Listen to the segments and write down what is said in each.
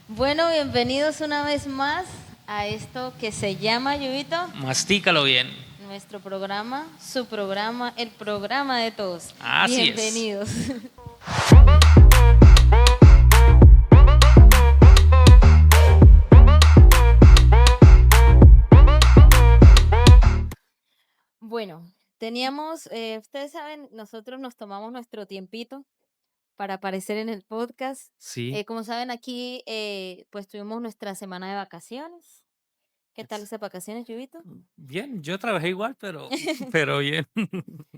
Bueno, bienvenidos una vez más a esto que se llama, Yubito, Mastícalo bien. nuestro programa, su programa, el programa de todos. Así es. Bienvenidos. Bueno, ustedes saben, nosotros nos tomamos nuestro tiempito para aparecer en el podcast. Sí. Como saben, aquí pues tuvimos nuestra semana de vacaciones. ¿Qué tal ex- esas vacaciones, Yubito? Bien, yo trabajé igual, pero bien.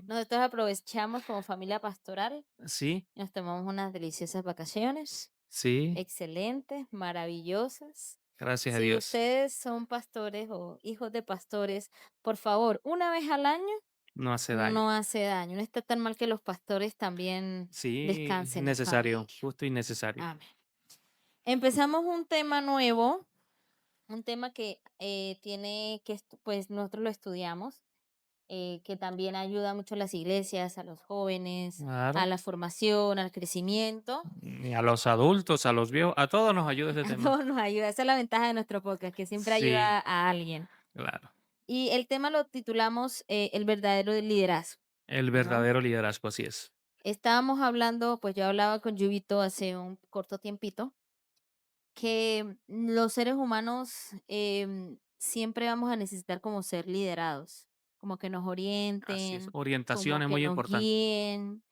Nosotros aprovechamos como familia pastoral. Sí, Nos tomamos unas deliciosas vacaciones, sí, excelentes, maravillosas. gracias a Si Dios. ustedes son pastores o hijos de pastores, por favor, una vez al año No hace daño. no hace daño. No está tan mal que los pastores también Sí, descansen en necesario, familia. justo y necesario. Amén. Empezamos un tema nuevo, un tema que pues nosotros lo estudiamos, que también ayuda mucho a las iglesias, a los jóvenes, a Claro. la formación, al crecimiento. Y a los adultos, a los viejos, a todos nos ayuda este A tema. todos nos ayuda. Esa es la ventaja de nuestro podcast, que siempre Sí, ayuda a alguien. claro. Y el tema lo titulamos El verdadero liderazgo, El ¿no? verdadero liderazgo, así es. Estábamos hablando, pues yo hablaba con Yubito hace un corto tiempito, que los seres humanos siempre vamos a necesitar como ser liderados, como que nos Así es. orienten, Orientación como es que muy nos importante. guíen.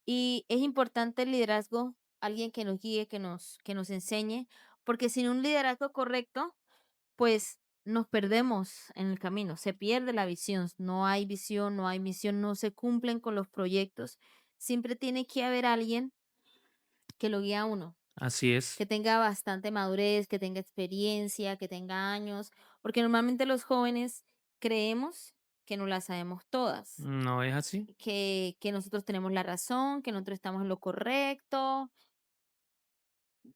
Y es importante el liderazgo, alguien que nos guíe, que nos enseñe, porque sin un liderazgo correcto, pues nos perdemos en el camino, se pierde la visión, no hay misión, no se cumplen con los proyectos. Siempre tiene que haber alguien que lo guíe a uno, Así es. que tenga bastante madurez, que tenga experiencia, que tenga años, porque normalmente los jóvenes creemos que no las sabemos todas, ¿No es así? que nosotros tenemos la razón, que nosotros estamos en lo correcto,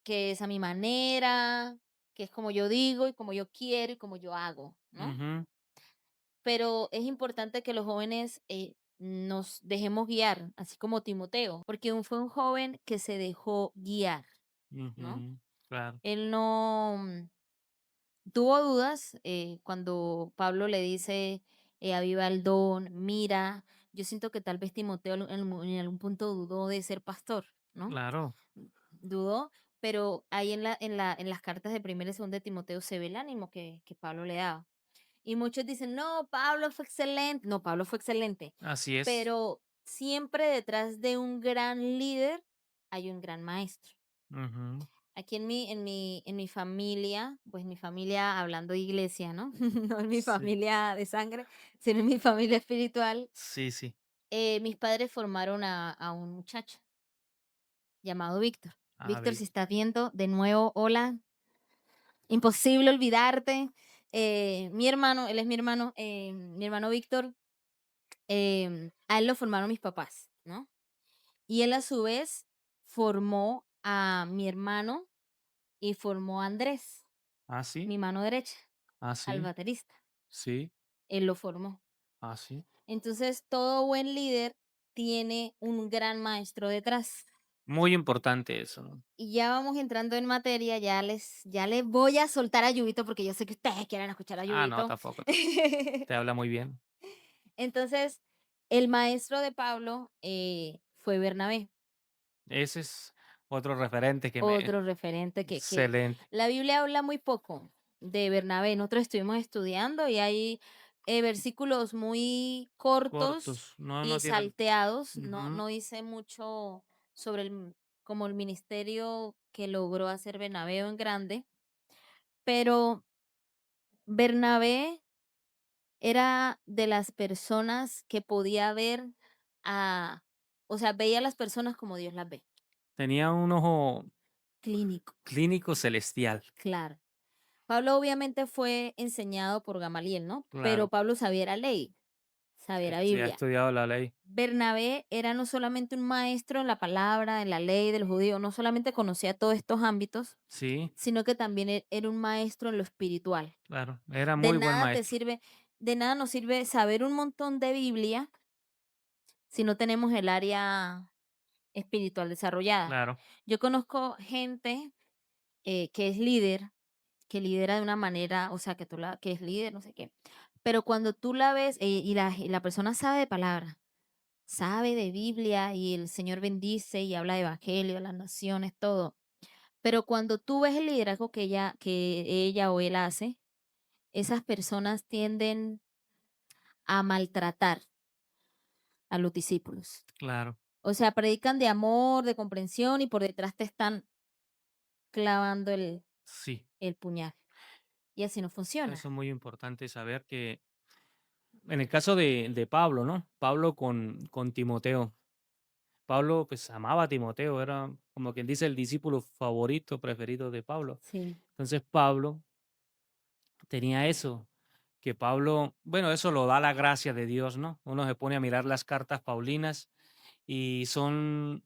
que es a mi manera, que es como yo digo y como yo quiero y como yo hago, ¿no? Ujú, Pero es importante que los jóvenes nos dejemos guiar, así como Timoteo, porque fue un joven que se dejó guiar, ¿no? ujú, claro, Él no tuvo dudas cuando Pablo le dice, aviva el don, mira, yo siento que tal vez Timoteo en algún punto dudó de ser pastor, ¿no? claro. Dudó, pero ahí en las cartas de primera y segunda de Timoteo se ve el ánimo que Pablo le daba. Y muchos dicen, no, Pablo fue excelente. No, Pablo fue excelente. Así es. Pero siempre detrás de un gran líder hay un gran maestro. Ujú. Aquí en mi familia, pues mi familia, hablando de iglesia, ¿no? No en mi Sí, familia de sangre, sino en mi familia espiritual, sí, sí. mis padres formaron a un muchacho llamado Víctor. Ah, Víctor, vi. si estás viendo, de nuevo, hola, imposible olvidarte. Mi hermano, él es mi hermano Víctor, a él lo formaron mis papás, ¿no? Y él a su vez formó a mi hermano y formó a Andrés, Ah, sí. mi mano derecha, Ah, al sí. baterista. Sí. Él lo formó. Ah, sí. Entonces, todo buen líder tiene un gran maestro detrás. Muy importante eso, ¿no? Y ya vamos entrando en materia, ya les voy a soltar a Yubito porque yo sé que ustedes quieren escuchar a Ah, no, Yubito. tampoco. Te habla muy bien. Entonces, el maestro de Pablo fue Bernabé, Ese es otro referente que me... otro referente que Excelente. la Biblia habla muy poco de Bernabé. Nosotros estuvimos estudiando y hay versículos muy cortos Cortos. No, y no tienen... salteados, no, Ujú. no dice mucho sobre como el ministerio que logró hacer Bernabé en grande, pero Bernabé era de las personas que podía ver a, o sea, veía a las personas como Dios las ve. Tenía un ojo Clínico, clínico celestial. claro. Pablo obviamente fue enseñado por Gamaliel, ¿no? Pero Claro. Pablo sabía la ley, sabía la Ha Biblia. estudiado la ley. Bernabé era no solamente un maestro en la palabra, en la ley de los judíos, no solamente conocía todos estos ámbitos, Sí, sino que también era un maestro en lo espiritual. claro. Era De muy buen nada te maestro. sirve, de nada nos sirve saber un montón de Biblia si no tenemos el área espiritual desarrollada. Claro. Yo conozco gente que es líder, que lidera de una manera, o sea, que es líder, no sé qué. Pero cuando tú la ves, y la persona sabe de palabra, sabe de Biblia y el Señor bendice y habla de evangelio a las naciones, todo. Pero cuando tú ves el liderazgo que ella o él hace, esas personas tienden a maltratar a los discípulos. Claro, O sea, predican de amor, de comprensión y por detrás te están clavando sí. el puñal. Y así no Eso funciona. es muy importante saber que en el caso de Pablo, ¿no? Pablo con Timoteo. Pablo, pues, amaba a Timoteo, era como quien dice el discípulo favorito, preferido de Pablo. Sí, Entonces, Pablo tenía eso, que Pablo, bueno, eso lo da la gracia de Dios, ¿no? Uno se pone a mirar las cartas paulinas y son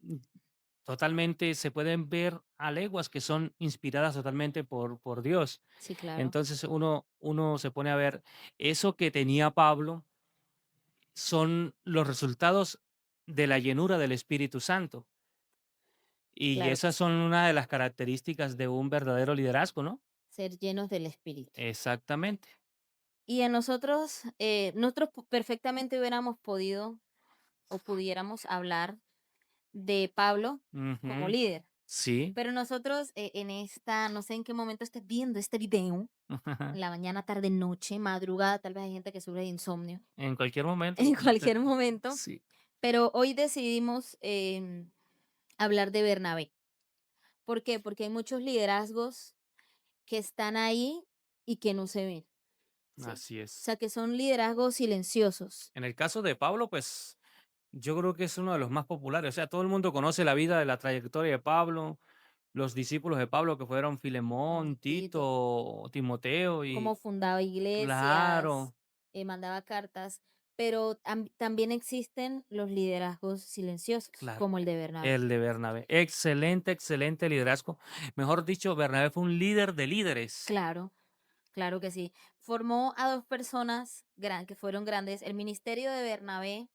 totalmente, se pueden ver a leguas que son inspiradas totalmente por Dios. sí, claro, Entonces, uno se pone a ver eso que tenía Pablo son los resultados de la llenura del Espíritu Santo. Y claro que esas sí. son una de las características de un verdadero liderazgo, ¿no? Ser llenos del Espíritu. Exactamente. Y en nosotros perfectamente hubiéramos podido o pudiéramos hablar de Pablo como Ujú. líder. Sí. Pero nosotros no sé en qué momento estés viendo este video, en la mañana, tarde, noche, madrugada, tal vez hay gente que sufre de insomnio, En cualquier momento lo en puede hacer. cualquier momento, Sí. pero hoy decidimos hablar de Bernabé. ¿Por qué? Porque hay muchos liderazgos que están ahí y que no se ven, ¿sí? Así O es. sea, que son liderazgos silenciosos. En el caso de Pablo, pues yo creo que es uno de los más populares. O sea, todo el mundo conoce la vida de la trayectoria de Pablo, los discípulos de Pablo que fueron Filemón, Tito, Tito, Timoteo cómo y fundaba iglesias, claro, mandaba cartas, pero también existen los liderazgos silenciosos, claro, como el de Bernabé. el de Bernabé. Excelente, excelente liderazgo. Mejor dicho, Bernabé fue un líder de líderes. Claro, claro que sí. Formó a dos personas que fueron grandes. El ministerio de Bernabé,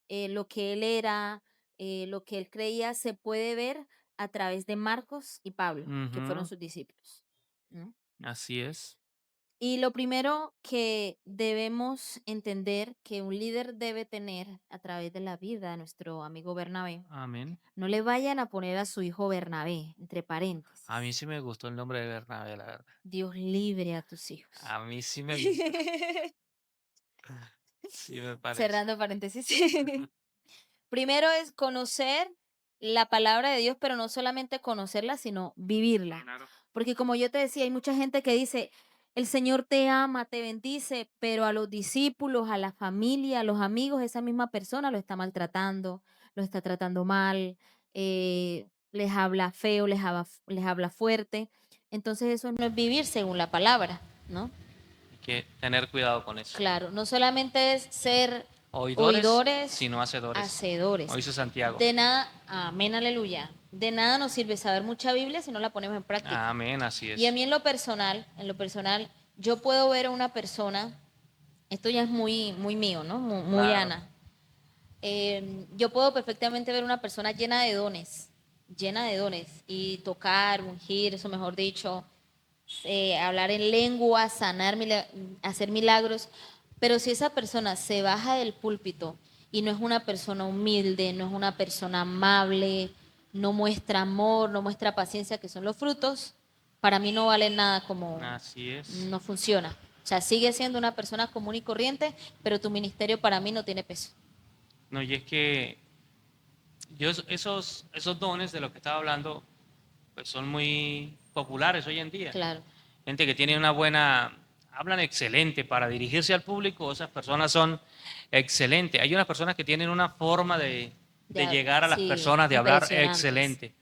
lo que él era, lo que él creía, se puede ver a través de Marcos y Pablo, que fueron Ujú, sus discípulos. ¿No? así es. Y lo primero que debemos entender que un líder debe tener a través de la vida de nuestro amigo Bernabé, Amén. no le vayan a poner a su hijo Bernabé, entre A mí paréntesis. sí me gustó el nombre de Bernabé, la verdad. Dios libre a tus hijos. A mí sí me gustó. Sí me parece. Cerrando paréntesis. Primero es conocer la palabra de Dios, pero no solamente conocerla, sino vivirla. Claro. Porque como yo te decía, hay mucha gente que dice, el Señor te ama, te bendice, pero a los discípulos, a la familia, a los amigos, esa misma persona lo está maltratando, lo está tratando mal, les habla feo, les habla fuerte. Entonces eso no es vivir según la palabra, ¿no? Hay que tener cuidado con eso. Claro, no solamente es ser Oidores, oidores, sino hacedores. Como hacedores. dice Santiago. De nada, amén, aleluya. De nada nos sirve saber mucha Biblia si no la ponemos en práctica. Amén, así Y a es. mí en lo personal, yo puedo ver a una persona, esto ya es muy, muy mío, ¿no? Muy, muy Claro. Ana. Yo puedo perfectamente ver una persona llena de dones, y tocar, ungir, eso mejor dicho, hablar en lengua, hacer milagros, pero si esa persona se baja del púlpito y no es una persona humilde, no es una persona amable, no muestra amor, no muestra paciencia, que son los frutos, para mí no vale nada, como Así es. no funciona. O sea, sigue siendo una persona común y corriente, pero tu ministerio para mí no tiene peso. No, y es que esos dones de los que estaba hablando, pues son muy populares hoy en día. Claro, Gente que tiene una buena, hablan excelente para dirigirse al público, esas personas son excelentes. Hay unas personas que tienen una forma de llegar a las sí, personas, de hablar impresionantes. excelente,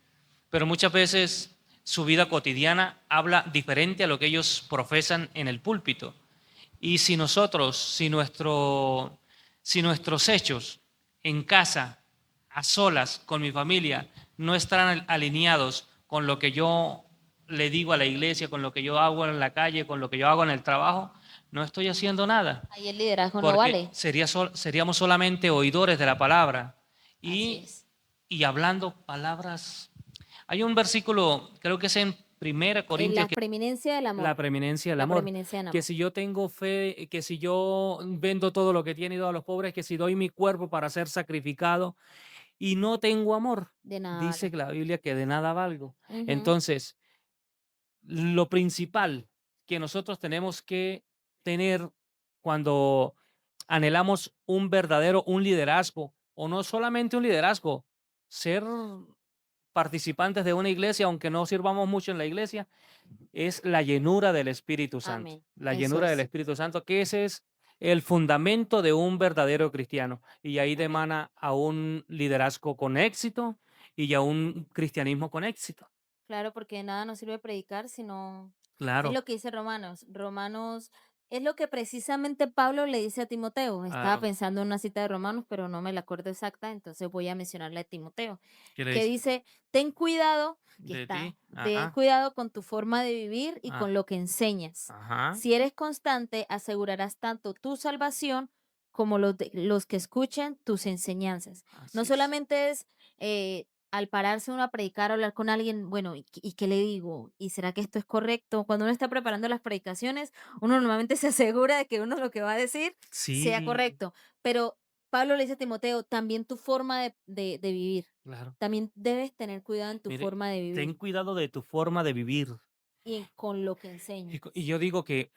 pero muchas veces su vida cotidiana habla diferente a lo que ellos profesan en el púlpito. Y si nosotros, si nuestros hechos en casa, a solas, con mi familia, no están alineados con lo que yo le digo a la iglesia, con lo que yo hago en la calle, con lo que yo hago en el trabajo, no estoy haciendo nada, Ahí el liderazgo no porque vale. seríamos solamente oidores de la palabra Así y, es. y hablando palabras. Hay un versículo, creo que es en Primera Corintios, La preeminencia del la amor, preeminencia del la amor, preeminencia del que amor, si yo tengo fe, que si yo vendo todo lo que tiene y doy a los pobres, que si doy mi cuerpo para ser sacrificado y no tengo amor, de nada dice vale. que la Biblia que de nada valgo. Ujú, Entonces, lo principal que nosotros tenemos que tener cuando anhelamos un liderazgo, o no solamente un liderazgo, ser participantes de una iglesia, aunque no sirvamos mucho en la iglesia, es la llenura del Espíritu Santo. amén. La Eso llenura del es. Espíritu Santo, que ese es el fundamento de un verdadero cristiano. Y ahí Amén. demana a un liderazgo con éxito y a un cristianismo con éxito. Claro, porque de nada nos sirve predicar, sino es Claro, lo que dice Romanos. Romanos es lo que precisamente Pablo le dice a Timoteo. Estaba claro. pensando en una cita de Romanos, pero no me la acuerdo exacta, entonces voy a mencionarla de Timoteo, ¿Qué le que dice? dice, ten cuidado, aquí De ti. está, ten Ajá. cuidado con tu forma de vivir y Ah, con lo que enseñas. ajá. Si eres constante, asegurarás tanto tu salvación como los que escuchen tus enseñanzas. No Así es. solamente es al pararse uno a predicar o hablar con alguien, bueno, ¿y qué le digo? ¿Y será que esto es correcto? Cuando uno está preparando las predicaciones, uno normalmente se asegura de que uno lo que va a decir sea Sí, correcto. Pero Pablo le dice a Timoteo, también tu forma de vivir. claro. También debes tener cuidado en tu Mire, forma de ten vivir cuidado de tu forma de vivir. con lo que Y enseñas. yo digo que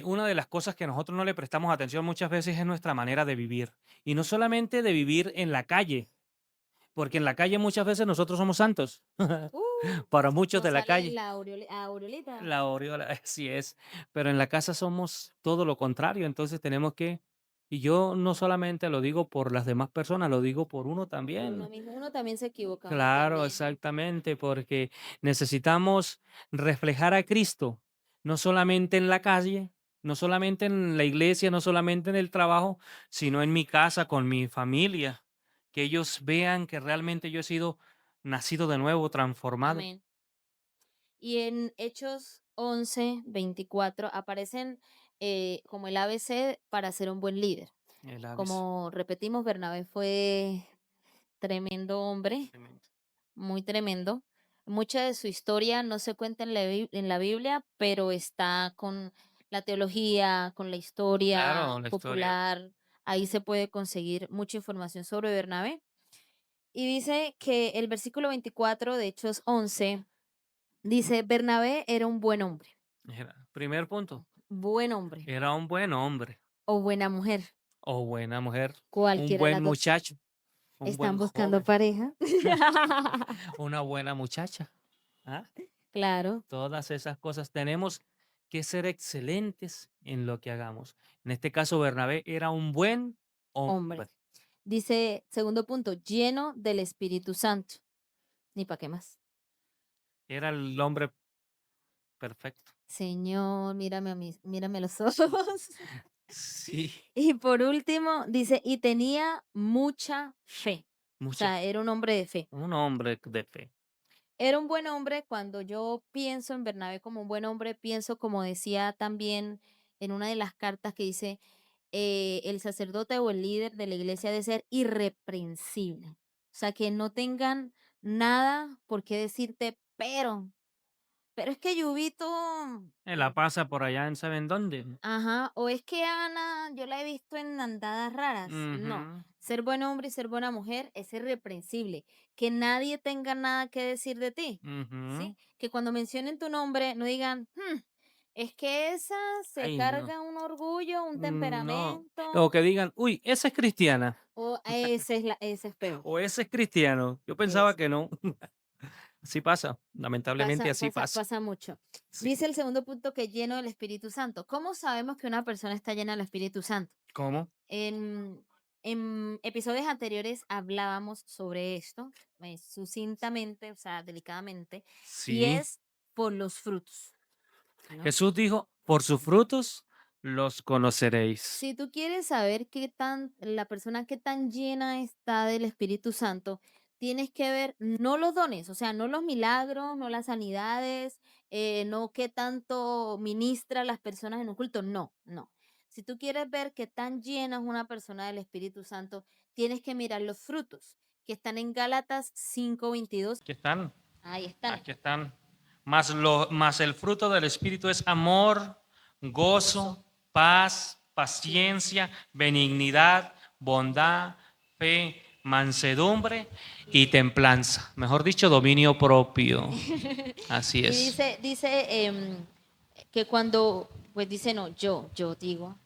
una de las cosas que nosotros no le prestamos atención muchas veces es nuestra manera de vivir. Y no solamente de vivir en la calle, porque en la calle muchas veces nosotros somos santos, Uh, para muchos de Nos la sale calle. Aureolita. La aureola, así es. Pero en la casa somos todo lo contrario, entonces tenemos que, y yo no solamente lo digo por las demás personas, lo digo por uno Por uno también. mismo, uno también se equivoca, uno Claro, también. exactamente, porque necesitamos reflejar a Cristo, no solamente en la calle, no solamente en la iglesia, no solamente en el trabajo, sino en mi casa, con mi familia, que ellos vean que realmente yo he sido nacido de nuevo, transformado. Amén. Y en Hechos 11:24 aparecen como el ABC para ser un buen líder. El avis. Como repetimos, Bernabé fue tremendo hombre, Tremendo. muy tremendo. Mucha de su historia no se cuenta en en la Biblia, pero está con la teología, con la historia Claro, la historia. popular. Ahí se puede conseguir mucha información sobre Bernabé. Y dice que el versículo 24 de Hechos 11 dice, Bernabé era un Primer punto, buen hombre era un buen hombre o buena mujer, o buena mujer, un cualquiera de buen las dos. muchacho, un ¿Están buen buscando joven, pareja? una buena muchacha. ¿Ah? Claro, Todas esas cosas tenemos que ser excelentes en lo que hagamos. En este caso, Bernabé era un buen hombre. hombre, Dice, segundo punto, lleno del Espíritu Santo. Ni para qué más. era el hombre perfecto. Señor, mírame a mí, mírame a los ojos. Sí, Y por último, dice, y tenía mucha fe. O mucha sea, fe. era un hombre de fe. Un hombre de fe. Era un buen hombre. Cuando yo pienso en Bernabé como un buen hombre, pienso como decía también en una de las cartas que dice, el sacerdote o el líder de la iglesia debe ser irreprensible. O sea, que no tengan nada por qué decirte, pero es que Yubito, La pasa por allá en saben dónde. ajá, o es que Ana, yo la he visto en andadas raras. No, Ujú, ser buen hombre y ser buena mujer es irreprensible. Que nadie tenga nada que decir de ti, ujú. ¿sí? Que cuando mencionen tu nombre no digan, es que esa se Ay, no. carga un orgullo, un No. temperamento, O que digan, uy, esa es cristiana. o ese es peor. O ese es cristiano. Yo pensaba Es, que no. Así pasa. Lamentablemente así pasa. pasa mucho. Sí. Dice el segundo punto que lleno del Espíritu Santo. ¿Cómo sabemos que una persona está llena del Espíritu Santo? ¿Cómo? En, en episodios anteriores hablábamos sobre esto, sucintamente, o sea, delicadamente, y Sí. es por los frutos, ¿no? Jesús dijo, por sus frutos los conoceréis. Si tú quieres saber la persona qué tan llena está del Espíritu Santo, tienes que ver no los dones, o sea, no los milagros, no las sanidades, no qué tanto ministra a las personas en un culto, no, no. Si tú quieres ver qué tan llena es una persona del Espíritu Santo, tienes que mirar los frutos que están en Gálatas 5:22. Aquí están. Ahí están. Aquí están. mas el fruto del Espíritu es amor, Gozo, gozo, paz, paciencia. paciencia, benignidad, bondad, fe, mansedumbre y templanza. Mejor dicho, dominio propio. Así Y es. dice que cuando, pues dice no, yo digo,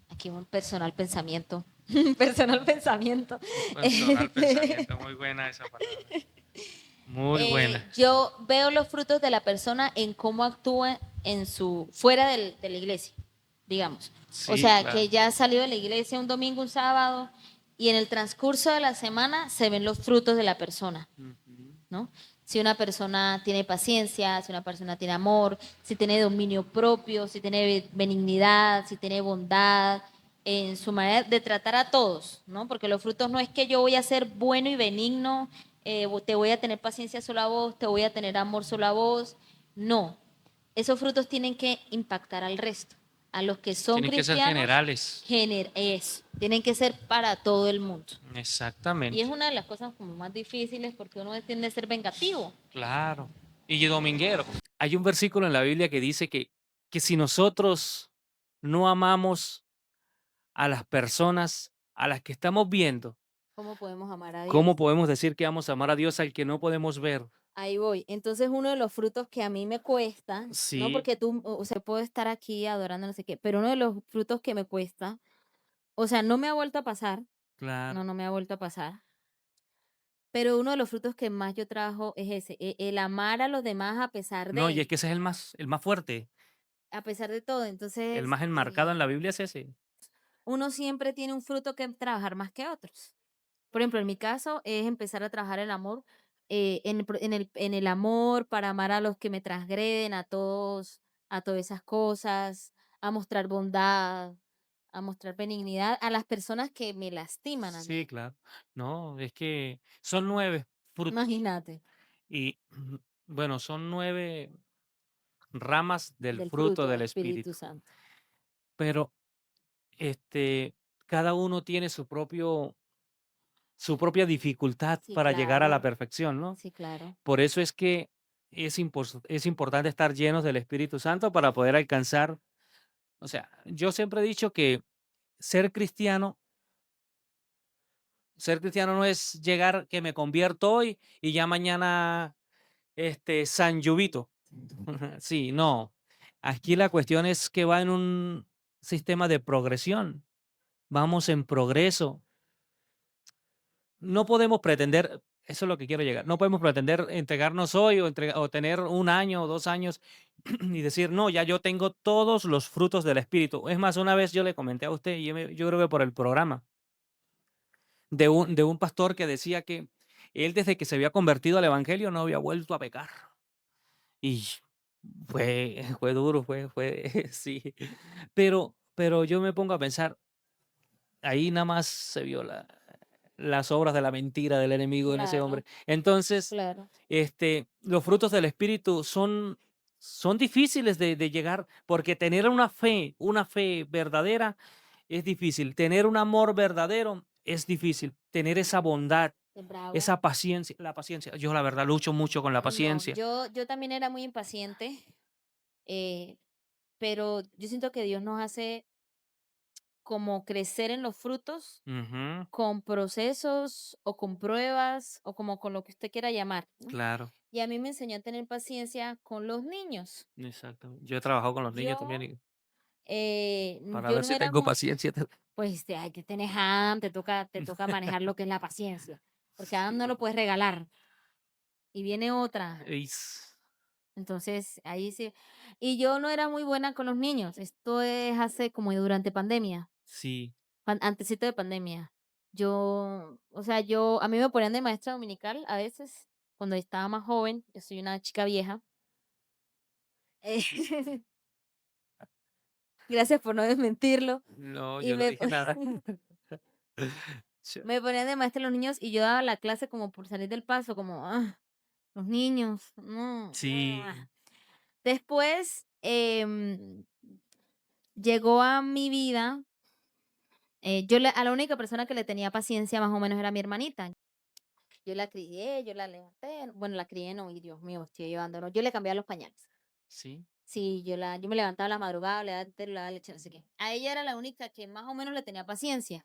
aquí un personal pensamiento, personal pensamiento. Un personal Este, pensamiento, muy buena esa palabra. Muy buena. yo veo los frutos de la persona en cómo actúa en su, fuera de la iglesia, digamos. O Sí, sea, claro. que ya salió de la iglesia un domingo, un sábado, y en el transcurso de la semana se ven los frutos de la persona. Ujú. ¿No? Si una persona tiene paciencia, si una persona tiene amor, si tiene dominio propio, si tiene benignidad, si tiene bondad, en su manera de tratar a todos, ¿no? Porque los frutos no es que yo voy a ser bueno y benigno, te voy a tener paciencia solo a vos, te voy a tener amor solo a vos. No, esos frutos tienen que impactar al resto. A los que son Tienen que ser cristianos, generales. tienen que ser para todo el mundo. Y es Exactamente. una de las cosas como más difíciles porque uno tiende a ser vengativo. Claro. Y dominguero. Hay un versículo en la Biblia que dice que si nosotros no amamos a las personas a las que estamos viendo, ¿Cómo podemos amar a Dios? ¿cómo podemos decir que vamos a amar a Dios al que no podemos ver? Ahí voy. Entonces, uno de los frutos que a mí me cuesta, no Sí, porque tú, o sea, puedo estar aquí adorando, no sé qué, pero uno de los frutos que me cuesta, o sea, no me ha vuelto a pasar, claro. no me ha vuelto a pasar, pero uno de los frutos que más yo trabajo es ese, el amar a los demás No, y es que ese es el más fuerte, a pesar de todo. el Entonces, más enmarcado en la Biblia es ese. uno siempre tiene un fruto que trabajar más que otros. Por ejemplo, en mi caso es empezar a trabajar el amor, en el amor para amar a los que me transgreden, a todos, a todas esas cosas, a mostrar bondad, a mostrar benignidad a las personas que me lastiman a Sí, mí. claro. No, es que son 9 frutos Imagínate, y, bueno, son 9 ramas del del fruto fruto, del Espíritu Espíritu, Santo. pero, este, cada uno tiene su propia dificultad Sí, para llegar a la claro, perfección, ¿no? sí, claro. Por eso es que es importante estar llenos del Espíritu Santo para poder alcanzar, o sea, yo siempre he dicho que ser cristiano ser cristiano no es llegar que me convierto hoy y ya mañana, San Llovito. Sí, no. Aquí la cuestión es que va en un sistema de progresión. Vamos en progreso. No podemos pretender, eso es lo que quiero llegar, no podemos pretender entregarnos hoy o tener un año o 2 años y decir: "No, ya yo tengo todos los frutos del Espíritu". Es más, una vez yo le comenté a usted, y yo creo que por el programa, de un pastor que decía que él desde que se había convertido al evangelio no había vuelto a pecar. Y fue duro, fue sí. Pero yo me pongo a pensar, ahí nada más se vio las obras de la mentira del enemigo en ese hombre. Claro, Entonces, claro. los frutos del Espíritu son difíciles de llegar, porque tener una fe verdadera es difícil, tener un amor verdadero es difícil, tener esa bondad, Es bravo. esa paciencia, la paciencia. Yo la verdad lucho mucho con la No, paciencia. yo también era muy impaciente, eh, pero yo siento que Dios nos hace como crecer en los frutos Ujú, con procesos o con pruebas o como con lo que usted quiera llamar, ¿no? claro, Y a mí me enseñó a tener paciencia con los niños. exactamente. Yo he trabajado con los niños también Yo, y para yo ver no si era, tengo paciencia. pues hay que tener te toca manejar lo que es la paciencia, porque a Adam no lo Sí. puedes regalar y viene otra. Is Entonces, ahí sí. Y yo no era muy buena con los niños. Esto es hace como durante pandemia. sí, Antesito de pandemia. Yo, o sea, a mí me ponían de maestra dominical a veces, cuando estaba más joven, yo soy una chica vieja. eh, Gracias por no desmentirlo. no, Y yo no dije nada. Yo me ponían de maestra los niños y yo daba la clase como por salir del paso, como, los niños, no. sí, Después llegó a mi vida, a la única persona que le tenía paciencia más o menos era mi hermanita. Yo la crié, yo la levanté, bueno, la crié no, y Dios mío, estoy llevándolo. Yo le cambiaba los pañales. Sí. Sí, yo me levantaba a la madrugada, le daba tetero, le daba leche, no sé qué. A ella era la única que más o menos le tenía paciencia.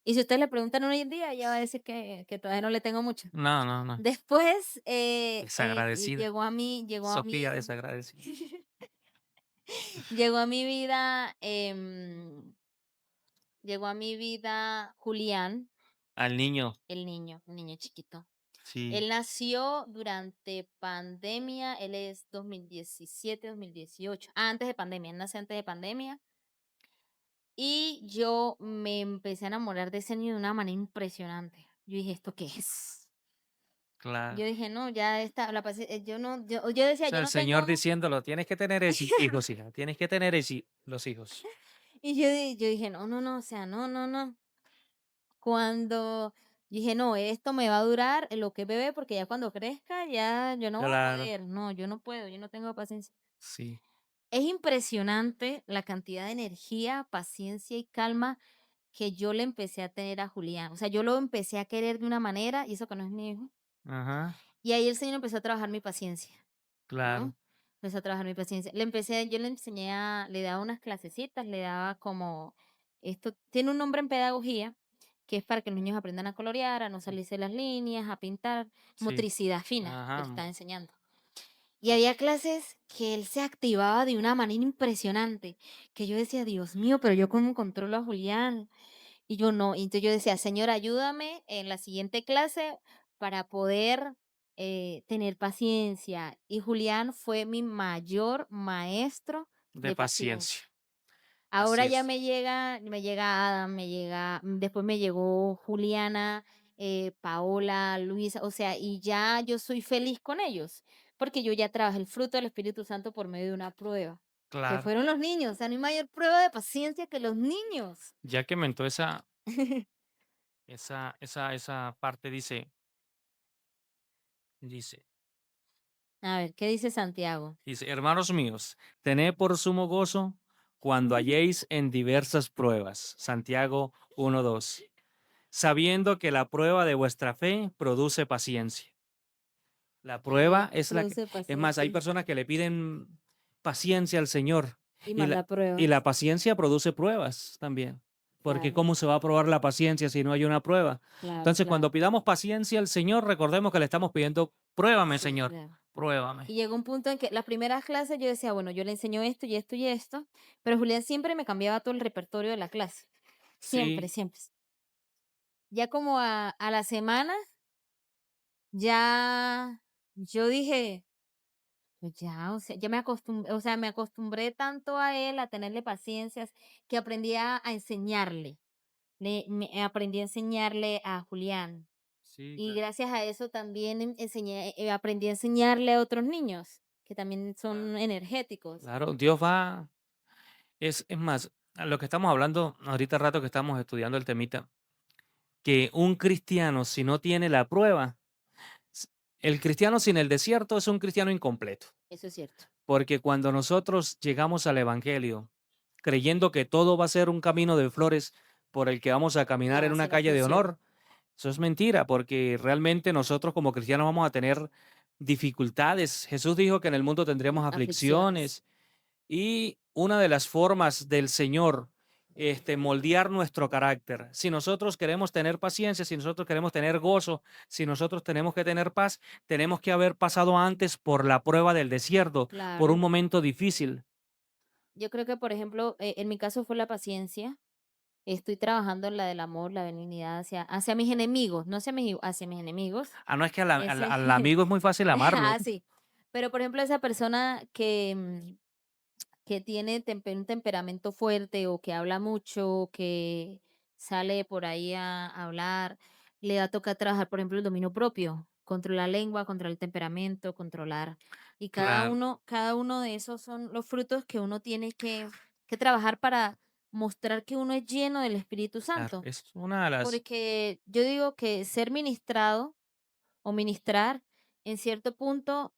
Y si ustedes le preguntan hoy en día, ella va a decir que todavía no le tengo mucho. No, no, no. Después, Desagradecida. Sofía desagradecida. llegó a mi vida, llegó a mi vida Julián, Al niño, el niño chiquito. sí, Él nació durante pandemia, él es 2017, 2018, antes de pandemia, él nació antes de pandemia. Y yo me empecé a enamorar de ese niño de una manera impresionante. Yo dije, ¿esto qué es? claro. Yo dije, no, ya está, yo no, yo O decía, sea, yo el no Señor tengo, diciéndolo, tienes que tener hijos, hija, tienes que tener los hijos. y yo dije, no, no, no, o sea, no, no, no. Cuando dije, no, esto me va a durar lo que es bebé, porque ya cuando crezca, ya yo no voy a Claro, poder, no, yo no puedo, yo no tengo paciencia. sí, Es impresionante la cantidad de energía, paciencia y calma que yo le empecé a tener a Julián. O sea, yo lo empecé a querer de una manera, y eso que no es mi hijo. ajá, Y ahí el Señor empezó a trabajar mi paciencia, claro, ¿no? Empezó a trabajar mi paciencia. Yo le enseñé le daba unas clasecitas, le daba como, esto tiene un nombre en pedagogía, que es para que los niños aprendan a colorear, a no salirse las líneas, a pintar, sí, motricidad fina, le ajá, estaba enseñando. Y había clases que él se activaba de una manera impresionante, que yo decía, Dios mío, pero yo cómo controlo a Julián. Y yo no, y entonces yo decía, Señor, ayúdame en la siguiente clase para poder tener paciencia. Y Julián fue mi mayor maestro de de paciencia. paciencia, así Ahora ya es, me llega Adam, después me llegó Juliana, Paola, Luisa, o sea, y ya yo soy feliz con ellos, porque yo ya trabajé el fruto del Espíritu Santo por medio de una prueba, que claro. fueron los niños, o sea, no hay mayor prueba de paciencia que los niños. Ya que mentó esa parte, dice, A ver, ¿qué dice Santiago? dice, hermanos míos, tened por sumo gozo cuando halléis en diversas pruebas. Santiago 1:2. Sabiendo que la prueba de vuestra fe produce paciencia. La prueba es la que, Produce es más, hay paciencia personas que le piden paciencia al Señor y y manda y la pruebas. paciencia produce pruebas también. Porque Claro, ¿cómo se va a probar la paciencia si no hay una prueba? claro, Entonces, cuando claro. pidamos paciencia al Señor, recordemos que le estamos pidiendo, pruébame, Sí, Señor, claro. pruébame. Y llegó un punto en que las primeras clases yo decía, bueno, yo le enseño esto y esto y esto, pero Julián siempre me cambiaba todo el repertorio de la clase. Siempre, Sí, siempre. Ya como a la semana, ya yo dije, pues ya, o sea, me acostumbré tanto a él, a tenerle paciencias, que aprendí a enseñarle. Aprendí a enseñarle a Julián. sí, Y claro. gracias a eso también aprendí a enseñarle a otros niños, que también Claro. son energéticos. Claro, Dios va, es más, a lo que estamos hablando ahorita rato que estamos estudiando el temita, que un cristiano si no tiene la prueba, s- el cristiano sin el desierto es un cristiano incompleto. Eso es cierto. Porque cuando nosotros llegamos al Evangelio, creyendo que todo va a ser un camino de flores por el que vamos a caminar No, en así una no calle de funciona. honor, eso es mentira, porque realmente nosotros como cristianos vamos a tener dificultades. Jesús dijo que en el mundo tendríamos Aflicciones. aflicciones y una de las formas del Señor, moldear nuestro carácter. Si nosotros queremos tener paciencia, si nosotros queremos tener gozo, si nosotros tenemos que tener paz, tenemos que haber pasado antes por la prueba del desierto, por un Claro. momento difícil. Yo creo que, por ejemplo, en mi caso fue la paciencia. Estoy trabajando en la del amor, la benignidad hacia mis enemigos, no hacia hacia mis enemigos. Ah, no es que Ese, al amigo es muy fácil amarlo. ah, sí. Pero, por ejemplo, esa persona que tiene un temperamento fuerte o que habla mucho, que sale por ahí a hablar, le va a tocar trabajar, por ejemplo, el dominio propio, controlar la lengua, controlar el temperamento, controlar. Y Claro, cada uno de esos son los frutos que uno tiene que trabajar para mostrar que uno es lleno del Espíritu claro. Santo. Es una de las, Porque yo digo que ser ministrado o ministrar en cierto punto,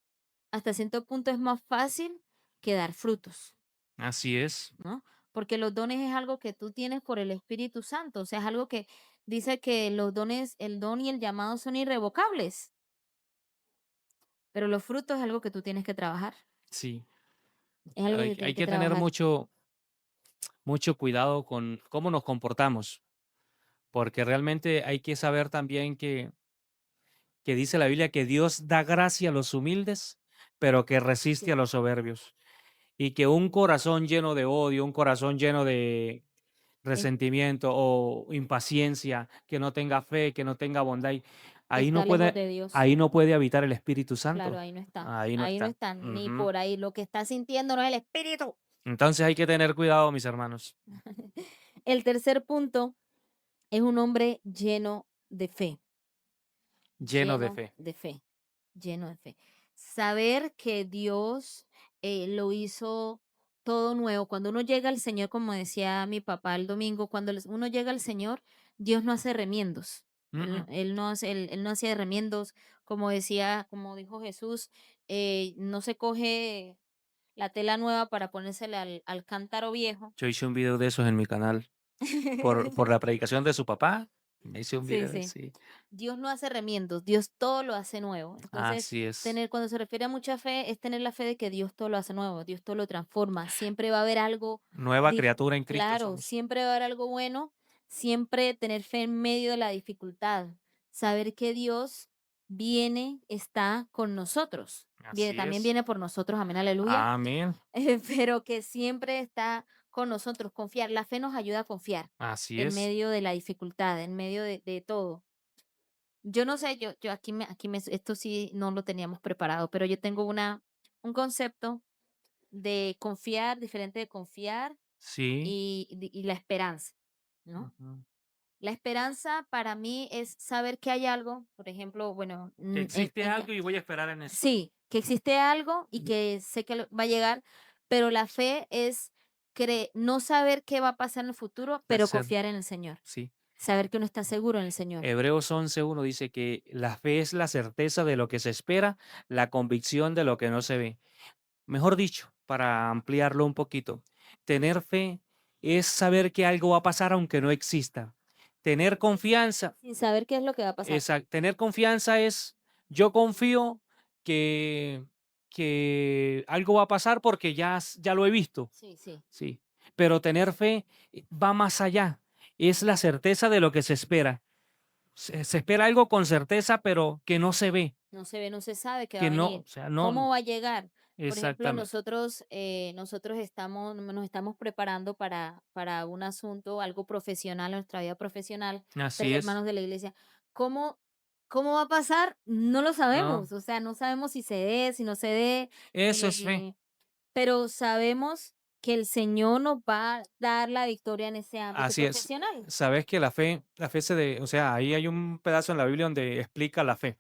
hasta cierto punto es más fácil que dar frutos. así es. ¿No? porque los dones es algo que tú tienes por el Espíritu Santo, o sea, es algo que dice que los dones, el don y el llamado son irrevocables, pero los frutos es algo que tú tienes que trabajar, Sí, es algo que hay tienes que que tener trabajar. mucho cuidado con cómo nos comportamos, porque realmente hay que saber también que dice la Biblia que Dios da gracia a los humildes, pero que resiste a Sí, los soberbios. Y que un corazón lleno de odio, un corazón lleno de es- resentimiento o impaciencia, que no tenga fe, que no tenga bondad, ahí no está lejos puede, de Dios. ahí no puede habitar el Espíritu Claro, Santo. ahí no está. Ahí no Ahí no está. está, ni Ujú. por ahí. Lo que está sintiendo no es el espíritu. Entonces hay que tener cuidado, mis hermanos. El tercer punto es un hombre Lleno de lleno fe. de fe, lleno de fe. Saber que Dios lo hizo todo nuevo. Cuando uno llega al Señor, como decía mi papá el domingo, cuando uno llega al Señor, Dios no hace remiendos. Mm, mm. Él no hacía remiendos, como decía, como dijo Jesús, no se coge la tela nueva para ponérsela al cántaro viejo. Yo hice un video de esos en mi canal. Por la predicación de su papá, me hice un Sí, video, sí. sí. Dios no hace remiendos, Dios todo lo hace nuevo. Entonces, Así es. tener, cuando se refiere a mucha fe, es tener la fe de que Dios todo lo hace nuevo, Dios todo lo transforma. Siempre va a haber algo, Nueva criatura en Cristo claro, somos. siempre va a haber algo bueno, siempre tener fe en medio de la dificultad. Saber que Dios viene, está con nosotros. Viene, Así también es. viene por nosotros, amén, aleluya. Amén. Pero que siempre está con nosotros. Confiar, la fe nos ayuda a confiar Así en es. medio de la dificultad, en medio de todo. Yo no sé, yo esto sí no lo teníamos preparado, pero yo tengo un concepto de confiar, diferente de confiar Sí. y la esperanza, ¿no? Ujú. La esperanza para mí es saber que hay algo, por ejemplo, bueno, Que existe algo y voy a esperar en eso. sí, que existe algo y Ujú. que sé que va a llegar, pero la fe es no saber qué va a pasar en el futuro, pero Tercer, confiar en el Señor, sí. saber que uno está seguro en el Señor. Hebreos 11:1 dice que la fe es la certeza de lo que se espera, la convicción de lo que no se ve. Mejor dicho, para ampliarlo un poquito, tener fe es saber que algo va a pasar aunque no exista. Tener confianza, Sin saber qué es lo que va a pasar. tener confianza es, yo confío que, que algo va a pasar porque ya lo he visto. Sí, sí. Sí, pero tener fe va más allá. Es la certeza de lo que se espera. Se espera algo con certeza, pero que no se ve, No se ve, no se sabe qué va a que no, venir. o sea, ¿Cómo no, va a llegar? Por ejemplo, exactamente. nosotros nos estamos preparando para un asunto, algo profesional, en nuestra vida profesional, tres Así es. hermanos de la iglesia. ¿Cómo, cómo va a pasar? No lo No, sabemos. O sea, no sabemos si se dé, si no se dé, eso es fe. eh, pero sabemos que el Señor nos va a dar la victoria en ese ámbito Así es. profesional. Sabes que la fe o sea, ahí hay un pedazo en la Biblia donde explica la fe,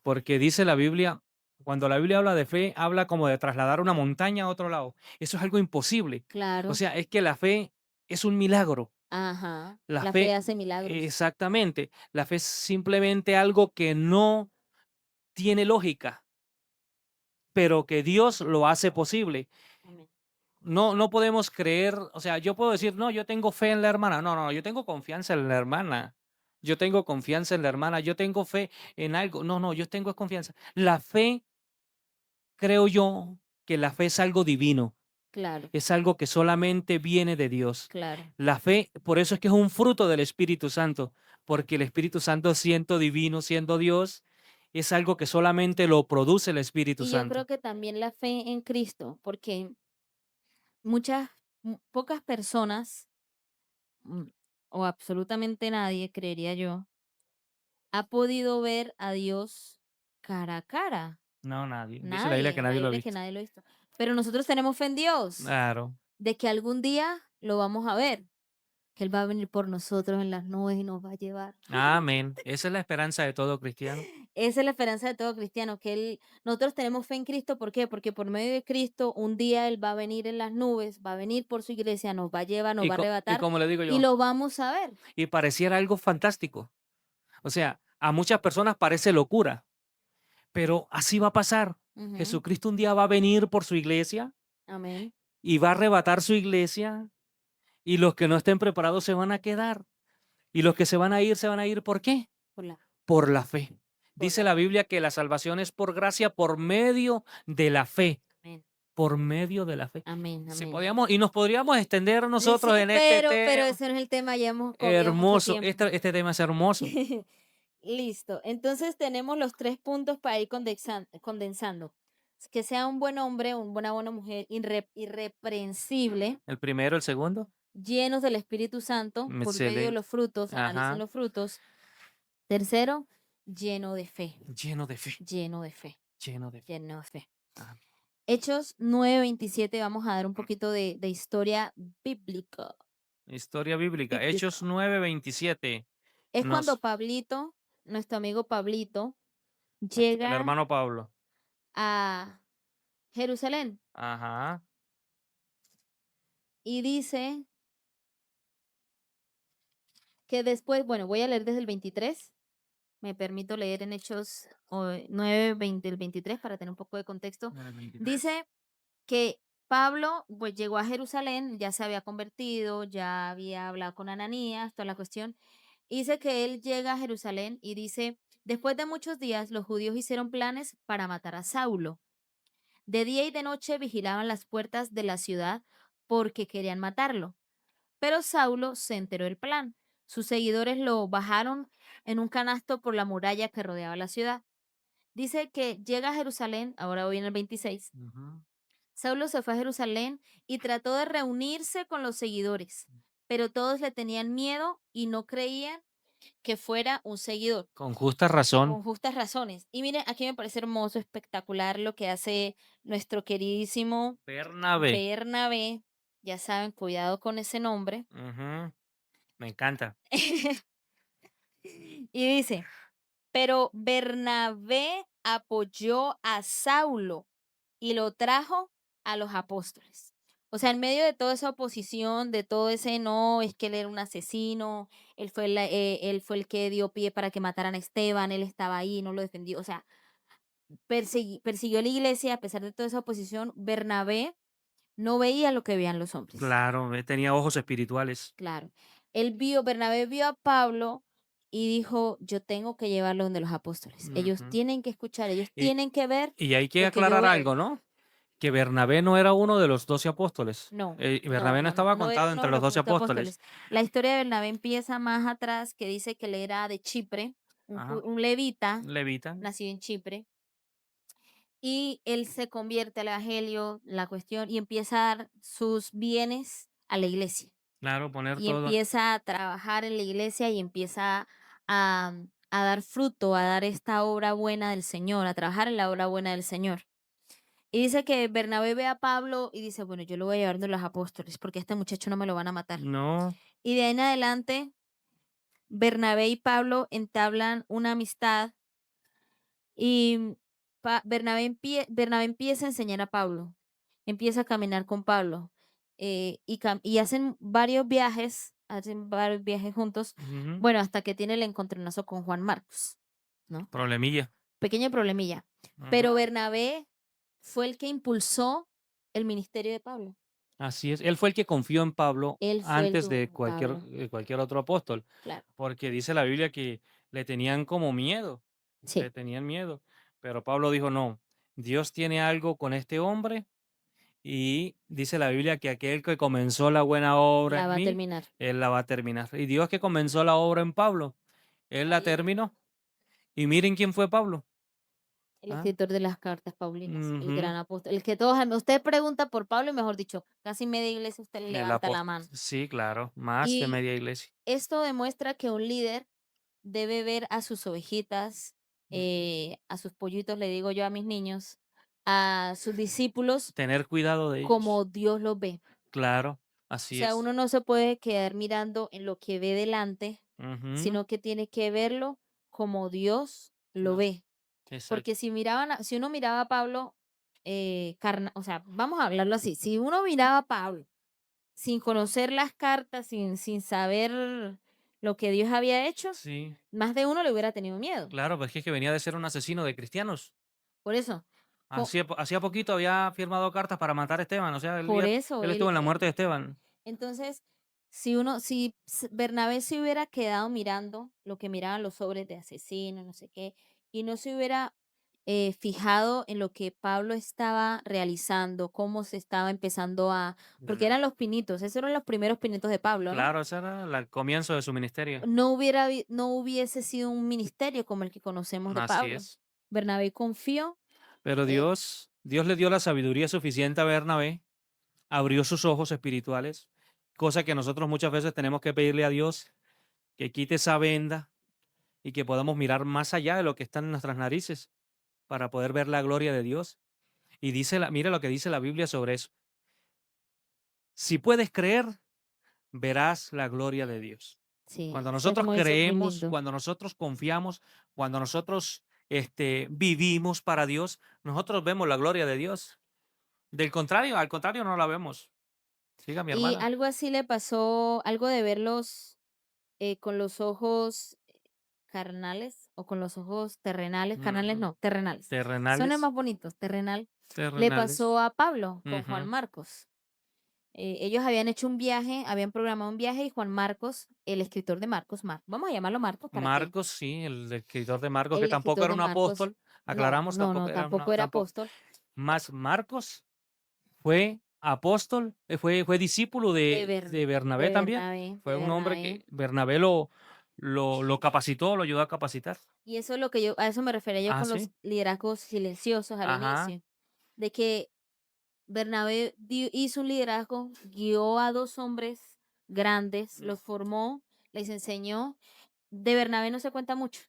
porque dice la Biblia, cuando la Biblia habla de fe, habla como de trasladar una montaña a otro lado. Eso es algo imposible. O Claro. sea, es que la fe es un milagro. Ajá. La La fe fe, hace milagros. exactamente. La fe es simplemente algo que no tiene lógica, pero que Dios lo hace posible. Amén. No podemos creer, o sea, yo puedo decir, no, yo tengo fe en la hermana. No, no, yo tengo confianza en la hermana. Yo tengo confianza en la hermana. Yo tengo fe en algo. No, no, yo tengo confianza. La fe, creo yo, que la fe es algo divino. Claro, Es algo que solamente viene de Dios. claro. La fe, por eso es que es un fruto del Espíritu Santo, porque el Espíritu Santo, siendo divino, siendo Dios, es algo que solamente lo produce el Espíritu Y yo creo Santo. que también la fe en Cristo, porque pocas personas, mm, o absolutamente nadie, creería yo, ha podido ver a Dios cara a cara. No, nadie. Dice la Biblia que Nadie, la nadie lo ha Biblia es que visto. nadie lo ha visto. Pero nosotros tenemos fe en Dios, Claro. de que algún día lo vamos a ver, que Él va a venir por nosotros en las nubes y nos va a llevar. Amén. Esa es la esperanza de todo cristiano. Esa es la esperanza de todo cristiano, que nosotros tenemos fe en Cristo, ¿por qué? Porque por medio de Cristo un día Él va a venir en las nubes, va a venir por su iglesia, nos va a llevar, nos va a Y arrebatar como le digo y yo, lo vamos a ver. y pareciera algo fantástico. O sea, a muchas personas parece locura, pero así va a pasar. Ujú. Jesucristo un día va a venir por su iglesia Amén. y va a arrebatar su iglesia, y los que no estén preparados se van a quedar, y los que se van a ir, ¿por qué? Por la Por la fe. por Dice la la Biblia que la salvación es por gracia, por medio de la fe, amén, por medio de la fe. amén, Si amén. podíamos, y nos podríamos extender nosotros Sí, en este pero tema. ese no es el tema, ya hemos comido mucho Hermoso, tiempo. este tema es hermoso. Listo. Entonces tenemos los 3 puntos para ir condensando. Que sea un buen hombre, una buena mujer, irreprensible, El primero, el segundo. llenos del Espíritu Santo, por medio de Excelente. los frutos, analicen Ajá. los frutos. Tercero, lleno de fe, Lleno de fe, lleno de fe, lleno de fe. lleno de fe. Ah, Hechos 9:27, vamos a dar un poquito de historia bíblica. historia bíblica, Hechos Bíblica. 9:27. Es cuando Nos, Pablito, nuestro amigo Pablito, el llega hermano Pablo. a Jerusalén Ajá. y dice que después, bueno, voy a leer desde el 23, me permito leer en Hechos 9, 20, el 23 para tener un poco de contexto. En el 23. Dice que Pablo pues llegó a Jerusalén, ya se había convertido, ya había hablado con Ananías, toda la cuestión. Y dice que él llega a Jerusalén y dice, después de muchos días los judíos hicieron planes para matar a Saulo. De día y de noche vigilaban las puertas de la ciudad porque querían matarlo. Pero Saulo se enteró del plan. Sus seguidores lo bajaron en un canasto por la muralla que rodeaba la ciudad. Dice que llega a Jerusalén, ahora voy en el 26. Ujú. Saulo se fue a Jerusalén y trató de reunirse con los seguidores, pero todos le tenían miedo y no creían que fuera un seguidor, Con justa razón. con justas razones. Y miren, aquí me parece hermoso, espectacular lo que hace nuestro queridísimo Bernabé. Bernabé. Ya saben, cuidado con ese nombre. Ujú. Me encanta. Y dice, pero Bernabé apoyó a Saulo y lo trajo a los apóstoles. O sea, en medio de toda esa oposición, de todo ese no, es que él era un asesino, él fue el que dio pie para que mataran a Esteban, él estaba ahí, no lo defendió. O sea, persiguió a la iglesia a pesar de toda esa oposición. Bernabé no veía lo que veían los hombres. Claro, tenía ojos espirituales. Claro. Bernabé vio a Pablo y dijo, yo tengo que llevarlo donde los apóstoles. Ellos Ujú. tienen que escuchar, ellos Y, tienen que ver y hay que lo que yo aclarar veo. algo, ¿no? Que Bernabé no era uno de los 12 apóstoles. No, no, Bernabé no no, no, estaba no era contado uno entre de los los 12 apóstoles. apóstoles. La historia de Bernabé empieza más atrás, que dice que él era de Chipre, Ajá. un levita, Levita. nacido en Chipre, y él se convierte al evangelio, la cuestión, y empieza a dar sus bienes a la iglesia. Claro, poner Y todo. empieza a trabajar en la iglesia y empieza a dar fruto, a dar esta obra buena del Señor, a trabajar en la obra buena del Señor. Y dice que Bernabé ve a Pablo y dice, bueno, yo lo voy a llevar donde los apóstoles, porque a este muchacho no me lo van a matar. No, Y de ahí en adelante, Bernabé y Pablo entablan una amistad y Bernabé empieza a enseñar a Pablo, empieza a caminar con Pablo y hacen varios viajes juntos, ujú, bueno, hasta que tiene el encontronazo con Juan Marcos, ¿no? problemilla. Pequeño problemilla. Ujú. Pero Bernabé fue el que impulsó el ministerio de Pablo. Así es. Él fue el que confió en Pablo Él fue el antes que, de Pablo, cualquier otro apóstol, claro. porque dice la Biblia que le tenían como miedo, le Sí, tenían miedo. Pero Pablo dijo, no, Dios tiene algo con este hombre y dice la Biblia que aquel que comenzó la buena obra la en va a mí, terminar. él la va a terminar. Y Dios que comenzó la obra en Pablo, él la Ahí terminó. Y miren quién fue Pablo. el ¿Ah? escritor de las cartas paulinas, el Ujú. gran apóstol, el que todos, usted pregunta por Pablo y mejor dicho, casi media iglesia usted le El levanta la apóstol. mano. Sí, claro, más de Y media iglesia. esto demuestra que un líder debe ver a sus ovejitas, a sus pollitos, le digo yo a mis niños, a sus discípulos Tener cuidado de ellos. como Dios los ve. Claro, O así sea, es. uno no se puede quedar mirando en lo que ve delante, Ujú. sino que tiene que verlo como Dios lo Claro, ve. exacto. Porque si uno miraba a Pablo, o sea, vamos a hablarlo así, si uno miraba a Pablo sin conocer las cartas, sin saber lo que Dios había hecho, Sí, más de uno le hubiera tenido miedo. claro, pues es que venía de ser un asesino de cristianos. Por eso. hacía poquito había firmado cartas para matar a Esteban, o sea, Por eso, él estuvo en la muerte de Esteban. entonces, si Bernabé se hubiera quedado mirando lo que miraban los sobres de asesino, no sé qué, y no se hubiera fijado en lo que Pablo estaba realizando, cómo se estaba empezando a, porque La eran los pinitos, esos eran los primeros pinitos de Pablo, ¿no? Claro, ese era el comienzo de su ministerio. No hubiese sido un ministerio como el que conocemos de Así Pablo. es. Bernabé confió, Pero eh, Dios le dio la sabiduría suficiente a Bernabé, abrió sus ojos espirituales, cosa que nosotros muchas veces tenemos que pedirle a Dios que quite esa venda y que podamos mirar más allá de lo que está en nuestras narices para poder ver la gloria de Dios. Y mira lo que dice la Biblia sobre eso. Si puedes creer, verás la gloria de Dios. sí, Cuando ese nosotros hermoso, eso es muy creemos, lindo. cuando nosotros confiamos, cuando nosotros vivimos para Dios, nosotros vemos la gloria de Dios. Al contrario, no la vemos. Siga mi Y hermana. algo así le pasó, algo de verlos con los ojos carnales o con los ojos terrenales, carnales Ujú. no, terrenales. Son Terrenales, más bonitos, terrenal. Le pasó terrenales. a Pablo con Juan Ujú. Marcos. Ellos habían hecho un viaje, habían programado un viaje y Juan Marcos, el escritor de Marcos, vamos a llamarlo Marcos para que Marcos, sí, el escritor de Marcos, que el tampoco escritor era de un Marcos, apóstol. no, Aclaramos, no, tampoco no, era tampoco era tampoco. apóstol, Más Marcos fue apóstol, fue discípulo de Bernabé también. de Fue un hombre Bernabé. que Bernabé lo capacitó, lo ayudó a capacitar. Y eso es lo que yo, a eso me refería yo Ah, con los sí. liderazgos silenciosos al Ajá. inicio, de que Bernabé hizo un liderazgo, guió a 2 hombres grandes, Mm, los formó, les enseñó. De Bernabé no se cuenta mucho,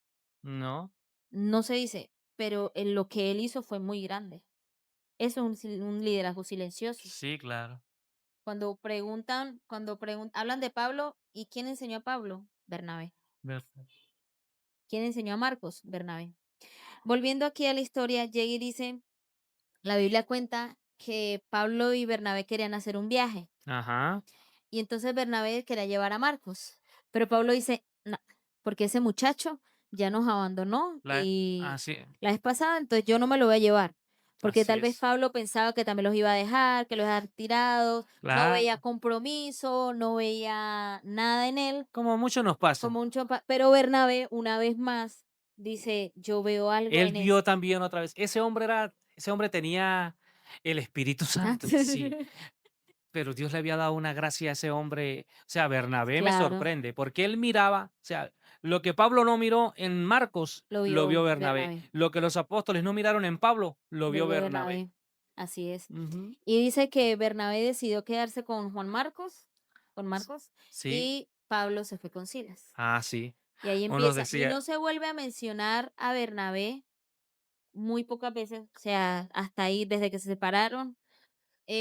no, no se dice, pero en lo que él hizo fue muy grande. Eso es un liderazgo silencioso. sí, claro. Hablan de Pablo, ¿y quién enseñó a Pablo? Bernabé. Ver ¿Quién enseñó a Marcos? Bernabé. Volviendo aquí a la historia, llega y dice, la Biblia cuenta que Pablo y Bernabé querían hacer un viaje. Ajá. Y entonces Bernabé quería llevar a Marcos, pero Pablo dice: "No, porque ese muchacho ya nos abandonó La y así la vez pasada, entonces yo no me lo voy a llevar", porque así tal vez es. Pablo pensaba que también los iba a dejar, que los iba a dejar tirados, no veía Claro, compromiso, no veía nada en él, como mucho nos pasa. como un pero Bernabé, una vez más, dice: "Yo veo algo Él en él". vio también otra vez, ese hombre tenía el Espíritu Santo, sí. Pero Dios le había dado una gracia a ese hombre. O sea, Bernabé me Claro, sorprende, porque él miraba, o sea, lo que Pablo no miró en Marcos, lo lo vio vio Bernabé. Bernabé. Lo que los apóstoles no miraron en Pablo, lo Lo vio vio Bernabé. Bernabé, así es. Ujú. Y dice que Bernabé decidió quedarse con S Marcos, Sí, y Pablo se fue con Silas. sí. Y ahí Uno empieza. Y no decía se vuelve a mencionar a Bernabé muy pocas veces, o sea, hasta ahí, desde que se separaron.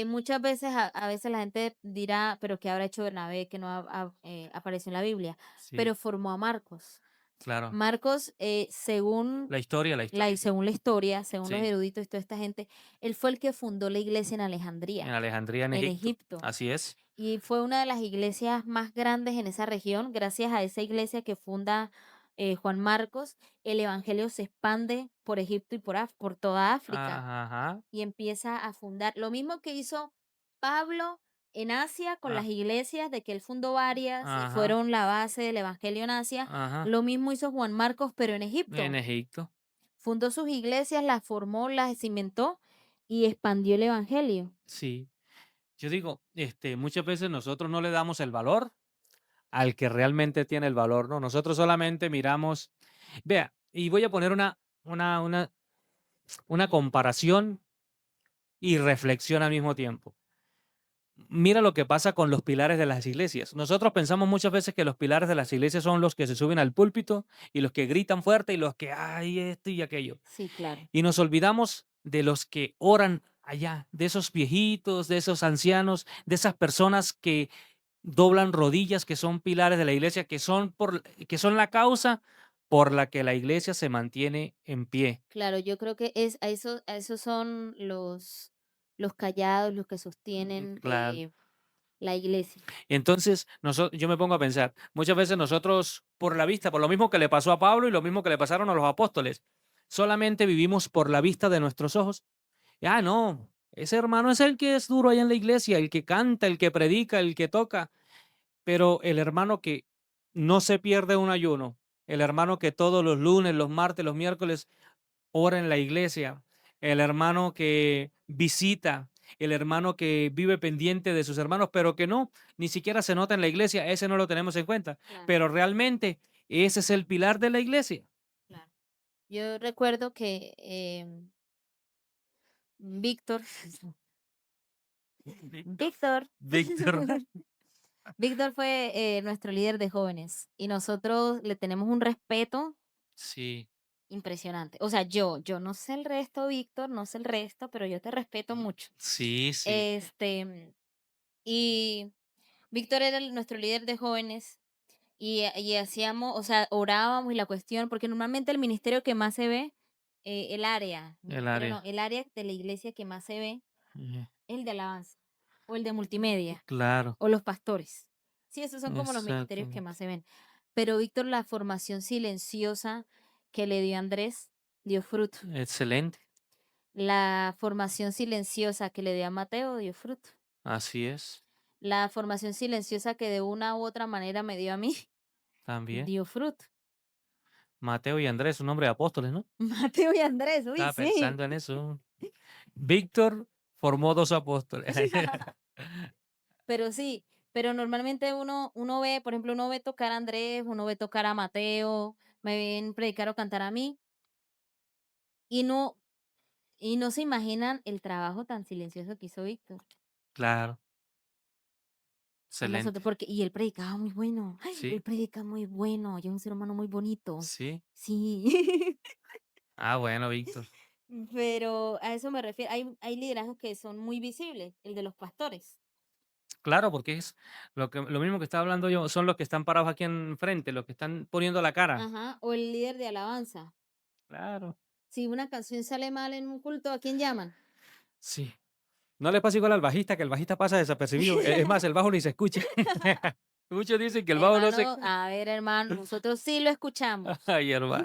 Muchas veces, a veces la gente dirá, pero ¿qué habrá hecho Bernabé que no apareció en la Biblia? sí, Pero formó a Marcos. claro. Marcos, La historia. según la historia, según los Sí, eruditos y toda esta gente, él fue el que fundó la iglesia en en Alejandría, Alejandría, en en Egipto. Egipto. Así es. Y fue una de las iglesias más grandes en esa región. Gracias a esa iglesia que funda Juan Marcos, el evangelio se expande por Egipto y por toda África Ajá, y empieza a fundar. Lo mismo que hizo Pablo en Asia con las ah, iglesias, de que él fundó varias y ajá, fueron la base del evangelio en Asia. ajá. Lo mismo hizo Juan Marcos, pero en En Egipto. Egipto. Fundó sus iglesias, las formó, las cimentó y expandió el evangelio. Sí. Yo digo, muchas veces nosotros no le damos el valor al que realmente tiene el valor, ¿no? Nosotros solamente miramos, vea, y voy a poner una comparación y reflexión al mismo tiempo. Mira lo que pasa con los pilares de las iglesias. Nosotros pensamos muchas veces que los pilares de las iglesias son los que se suben al púlpito y los que gritan fuerte y los que hay esto y aquello. Sí, claro. Y nos olvidamos de los que oran allá, de esos viejitos, de esos ancianos, de esas personas que doblan rodillas, que son pilares de la iglesia, que son la causa por la que la iglesia se mantiene en pie. Claro, yo creo que a esos son los callados, los que sostienen Claro. la iglesia. Entonces, yo me pongo a pensar, muchas veces nosotros, por la vista, por lo mismo que le pasó a Pablo y lo mismo que le pasaron a los apóstoles, solamente vivimos por la vista de nuestros ojos Ah, no, ese hermano es el que es duro allá en la iglesia, el que canta, el que predica, el que toca, pero el hermano que no se pierde un ayuno, el hermano que todos los lunes, los martes, los miércoles ora en la iglesia, el hermano que visita, el hermano que vive pendiente de sus hermanos, pero que no, ni siquiera se nota en la iglesia, ese no lo tenemos en cuenta, Claro, pero realmente ese es el pilar de la iglesia. claro. Yo recuerdo que, Víctor Víctor. Víctor Víctor. Víctor fue, nuestro líder de jóvenes, y nosotros le tenemos un respeto Sí, impresionante. O sea, yo no sé el resto, Víctor, no sé el resto, pero yo te respeto mucho. sí, sí, Este, y Víctor era nuestro líder de jóvenes, y hacíamos, o sea, orábamos y la cuestión, porque normalmente el ministerio que más se ve, el ministerio no, área. el área de la iglesia que más se ve Eh, es el de alabanza, o el de multimedia, Claro, o los pastores. Sí, esos son como los ministerios que exactamente. más se ven. Pero Víctor, la formación silenciosa que le dio a Andrés dio fruto. Excelente, La formación silenciosa que le dio a Mateo dio fruto. así es, La formación silenciosa que de una u otra manera me dio a mí también. dio fruto. Mateo y Andrés, un nombre de apóstoles, ¿no? Mateo y Andrés, uy, Estaba sí. pensando en eso. Víctor formó 2 apóstoles. Pero sí, pero normalmente uno ve, por ejemplo, uno ve tocar a Andrés, uno ve tocar a Mateo, me ven predicar o cantar a mí, y no se imaginan el trabajo tan silencioso que hizo Víctor Claro, con excelente. nosotros, porque y él predicaba muy bueno. Ay, él Sí, predica muy bueno, y es un ser humano muy bonito. sí. Sí. Ah, bueno, Víctor. Pero a eso me refiero. Hay liderazgos que son muy visibles, el de los pastores. Claro, porque es lo mismo que estaba hablando yo, son los que están parados aquí enfrente, los que están poniendo la cara. Ajá, o el líder de alabanza. Claro, Si una canción sale mal en un culto, ¿a quién llaman? sí. No le pasa igual al bajista, que el bajista pasa desapercibido. Es más, el bajo ni se escucha. Muchos dicen que el bajo no se Hermano, escucha. a ver, hermano, nosotros sí lo escuchamos. Ay, hermano.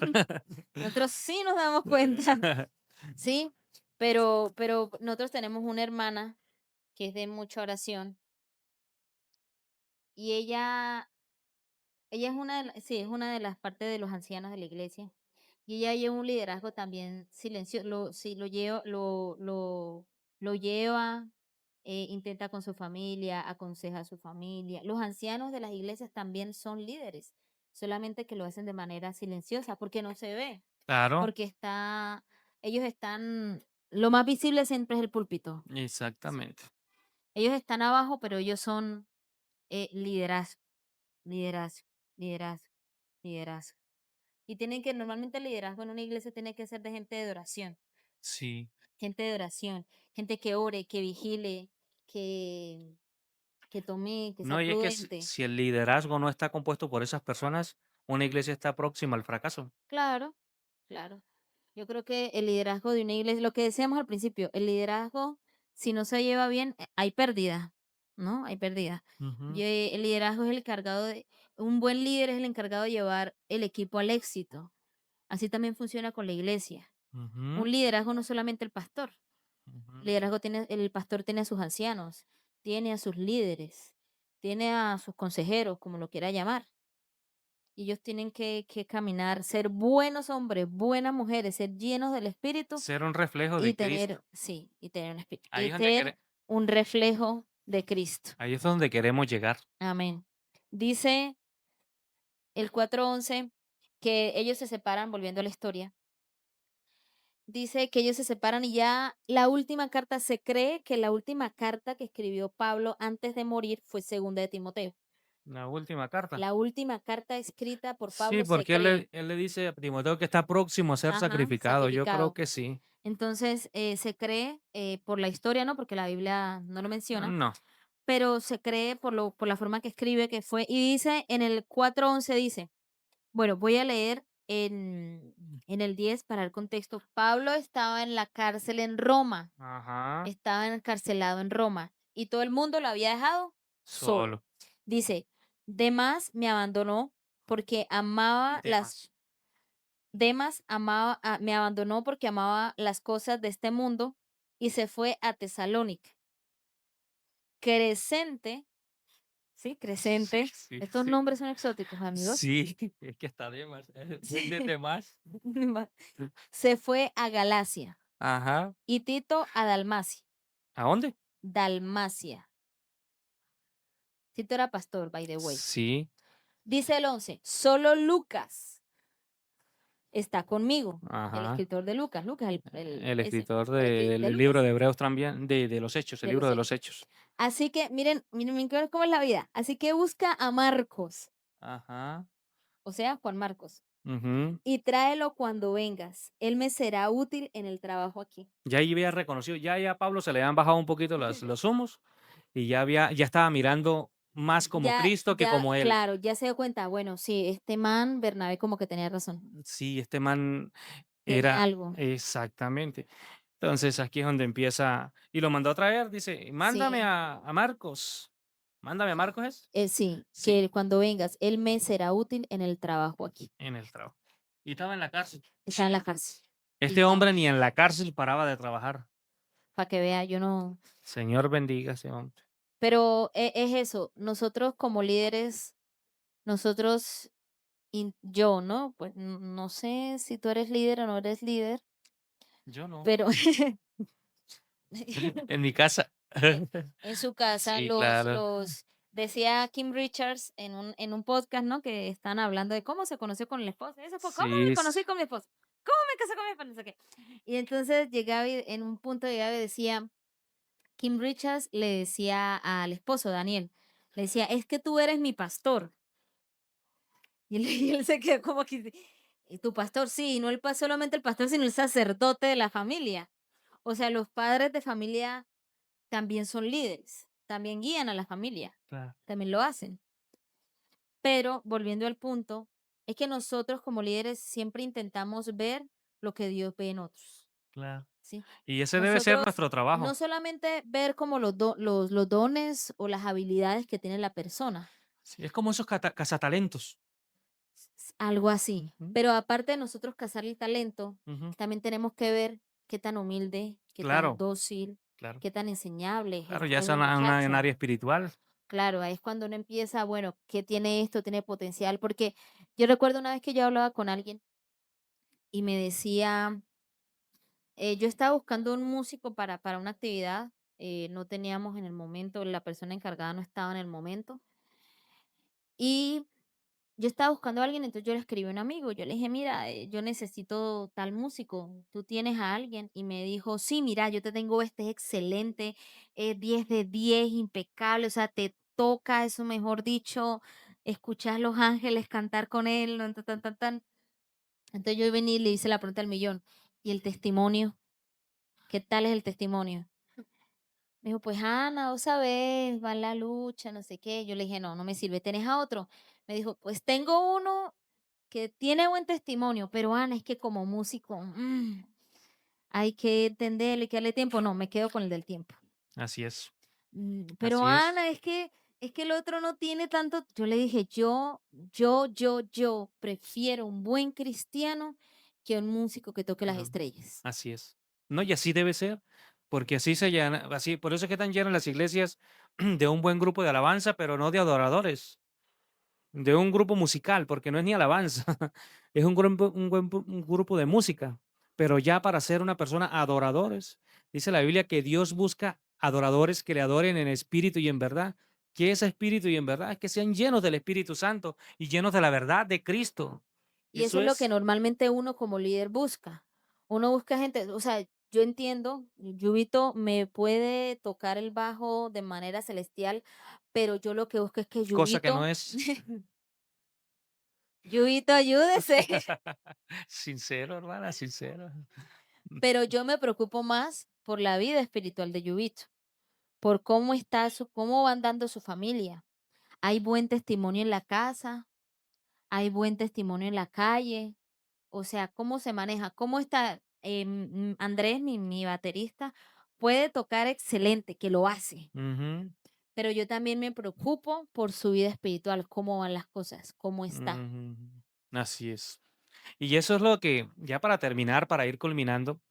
Nosotros sí nos damos cuenta, ¿sí? Pero nosotros tenemos una hermana que es de mucha oración, y ella es una de sí, es una de las partes de los ancianos de la iglesia, y ella lleva un liderazgo también silencioso, sí, lo lleva, intenta con su familia, aconseja a su familia. Los ancianos de las iglesias también son líderes, solamente que lo hacen de manera silenciosa, porque no se ve, Claro, porque ellos están, lo más visible siempre es el púlpito. exactamente. Ellos están abajo, pero ellos son, liderazgo, liderazgo, liderazgo, liderazgo. Y tienen que, normalmente el liderazgo en una iglesia tiene que ser de Sí. gente de oración, gente que ore, que vigile, que, que tome, que sea No, y es que si prudente. si el liderazgo no está compuesto por esas personas, una iglesia está próxima al fracaso. Claro, claro. Yo creo que el liderazgo de una iglesia, lo que decíamos al principio, el liderazgo, si no se lleva bien, hay pérdida, ¿no? Hay pérdida. Ujú, El liderazgo es el encargado un buen líder es el encargado de llevar el equipo al éxito. Así también funciona con la iglesia. ujú, Un liderazgo no es solamente el pastor. ujú. Liderazgo tiene, el pastor tiene a sus ancianos, tiene a sus líderes, tiene a sus consejeros, como lo quiera llamar. Y ellos tienen que caminar, ser buenos hombres, buenas mujeres, ser llenos del espíritu Ser un reflejo y de Cristo. tener, sí, y tener un espíritu, Ahí y es donde ser un reflejo de Cristo. ahí es donde queremos llegar. Amén. Dice el 4:11 que ellos se separan, volviendo a la historia. Dice que ellos se separan, y ya la última carta, se cree que la última carta que escribió Pablo antes de morir fue segunda de Timoteo. La última carta. La última carta escrita por Sí, Pablo se porque cree. él le dice a Timoteo que está próximo a ser Ajá, sacrificado. Yo creo sacrificado. que sí. Entonces, se cree, por la historia, ¿no? Porque la Biblia no lo menciona, No. pero se cree por la forma que escribe que fue. Y dice en el 4:11, dice, bueno, voy a leer en el 10 para el contexto. Pablo estaba en la cárcel en Roma. Ajá. Estaba encarcelado en Roma, y todo el mundo lo había dejado solo. Solo. Dice, Demas me abandonó porque amaba las Temas. Demas me abandonó porque amaba las cosas de este mundo y se fue a Tesalónica. Crescente, sí, Sí, Crescente. sí, Estos sí. nombres son exóticos, amigos. Sí, es que está de más, Sí. de más. Se fue a Galacia Ajá, y Tito a Dalmacia. ¿a dónde? Dalmacia. Tito era pastor, by the way. Sí, Dice el 11, solo Lucas está conmigo. El ajá. escritor de Lucas, Lucas, El ese, escritor de del libro Lucas, de Hebreos también, de los Hechos, el de libro los de los hechos. Hechos. Así que miren cómo es la vida. Así que busca a Marcos, Ajá, o sea, Juan Marcos, ujú. y tráelo cuando vengas. Él me será útil en el trabajo aquí. Ya ahí había reconocido, ya a Pablo se le habían bajado un poquito los humos y ya estaba mirando más como Ya, Cristo que ya, como él. claro, ya se dio cuenta. Bueno, sí, este man, Bernabé, como que tenía razón. Sí, este man Tiene era algo. exactamente. Entonces aquí es donde empieza y lo mandó a traer, dice: "Mándame Sí, a Marcos". ¿Mándame a Marcos es? sí, Sí, que cuando vengas, él me será útil en el trabajo aquí. en el trabajo. Y estaba en la cárcel. Está en la cárcel. Y Este ya, hombre ni en la cárcel paraba de trabajar. para que vea, yo no. Señor bendiga a ese hombre. Pero es eso, nosotros como líderes, nosotros, yo, ¿no? Pues no sé si tú eres líder o no eres líder, Yo no. pero En mi casa. e en su casa Sí, claro. decía Kim Richards en un podcast, ¿no? Que están hablando de cómo se conoció con el esposo. Eso fue, ¿cómo me Sí, conocí con mi esposo? ¿Cómo me casé con mi esposo? No sé qué. Y entonces llegaba en un punto llegaba y decía, Kim Richards le decía al esposo, Daniel, le decía, es que tú eres mi pastor. Y él, y él se quedó como que, "¿Y tu pastor?". Sí, no solamente el pastor, sino el sacerdote de la familia. O sea, los padres de familia también son líderes, también guían a la familia, claro, también lo hacen. Pero volviendo al punto, es que nosotros como líderes siempre intentamos ver lo que Dios ve en otros, claro. ¿sí? Y ese debe ser Nosotros nuestro no trabajo. solamente ver como los dones o las habilidades que tiene la persona, Sí, es como esos cazatalentos. algo así. Ujú, Pero aparte de nosotros cazar el talento, ujú. también tenemos que ver qué tan humilde, qué tan Claro, dócil, claro. qué tan enseñable Claro, ya es es el en muchacho. área espiritual. Claro, ahí es cuando uno empieza, bueno, ¿qué tiene esto? ¿Tiene potencial? Porque yo recuerdo una vez que yo hablaba con alguien y me decía, yo estaba buscando un músico para una actividad, no teníamos en el momento, la persona encargada no estaba en el momento. Y yo estaba buscando a alguien, entonces yo le escribí a un amigo, yo le dije: "Mira, yo necesito tal músico, ¿tú tienes a alguien?". Y me dijo: "Sí, mira, yo te tengo este, es excelente, 10 de 10, impecable, o sea, te toca, eso mejor dicho, escuchas Los Ángeles cantar con él, no, tan, tan, tan, tan". Entonces yo vení y le hice la pregunta del millón, ¿y el testimonio? ¿Qué tal es el testimonio? Me dijo: "Pues Ana, vos sabés, va en la lucha, no sé qué". Yo le dije: "No, no me sirve, ¿tenés a otro?". Me dijo: "Pues tengo uno que tiene buen testimonio, pero Ana, es que como músico, hay que entenderle, hay que darle tiempo". No, me quedo con el del tiempo. Así es, Pero así es. Ana, es que el otro no tiene tanto. Yo le dije: yo prefiero un buen cristiano que un músico que toque las No, estrellas". así es. No, y así debe ser, porque así se llena, así, por eso es que están llenas las iglesias de un buen grupo de alabanza, pero no de adoradores. De un grupo musical, porque no es ni alabanza, es un grupo de música, pero ya para ser una persona adoradores, dice la Biblia que Dios busca adoradores que le adoren en espíritu y en verdad. ¿Qué es espíritu y en verdad? Es que sean llenos del Espíritu Santo y llenos de la verdad de Cristo. Y eso Eso es lo que es normalmente uno como líder busca. Uno busca gente, o sea, yo entiendo, Yubito me puede tocar el bajo de manera celestial, pero yo lo que busco es que cosa que no Yubito, es Yubito, ayúdese. sincero, hermana, sincero. Pero yo me preocupo más por la vida espiritual de Yubito, por cómo está cómo va andando su familia. Hay buen testimonio en la casa, hay buen testimonio en la calle. O sea, cómo se maneja, cómo está, Andrés, mi baterista, puede tocar excelente, que lo hace, Ujú, pero yo también me preocupo por su vida espiritual, cómo van las cosas, cómo está. ujú. Así es. Y eso es lo que, ya para terminar, para ir culminando,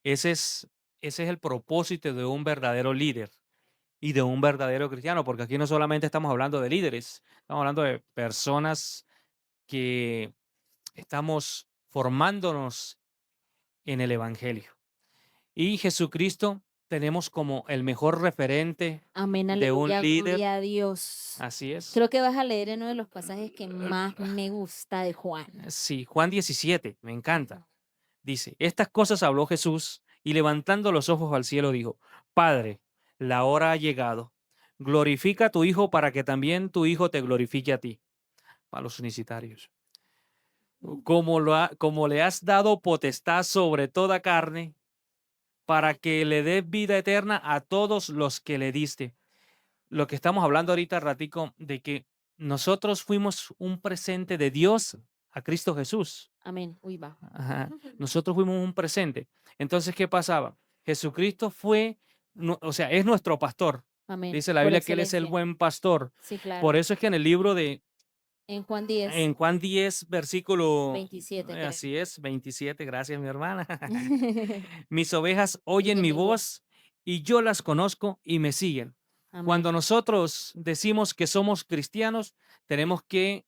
ese es ese es el propósito de un verdadero líder y de un verdadero cristiano, porque aquí no solamente estamos hablando de líderes, estamos hablando de personas que estamos formándonos en el Evangelio. Y Jesucristo tenemos como el mejor referente Amén, de un aleluya, líder. gloria a Dios. Así es. Creo que vas a leer en uno de los pasajes que más me gusta de Juan. Sí, Juan 17, me Ujú. encanta. Dice, estas cosas habló Jesús y levantando los ojos al cielo dijo, Padre, la hora ha llegado. Glorifica a tu Hijo para que también tu Hijo te glorifique a ti. Para los unicitarios. Como le has dado potestad sobre toda carne, para que le dé vida eterna a todos los que le diste. Lo que estamos hablando ahorita, ratico, de que nosotros fuimos un presente de Dios a Cristo Jesús. Amén. Uy, va. Ajá. Nosotros fuimos un presente. Entonces, ¿qué pasaba? Jesucristo fue, o sea, es nuestro pastor. Amén. Dice la Por Biblia que Él es el excelencia. buen pastor. Sí, claro. Por eso es que en el libro de, En Juan 10, en Juan 10, versículo, 27, creo. así es, 27, gracias mi hermana. Mis ovejas oyen Oye, mi mi voz voz. y yo las conozco y me siguen. Amén. Cuando nosotros decimos que somos cristianos, tenemos que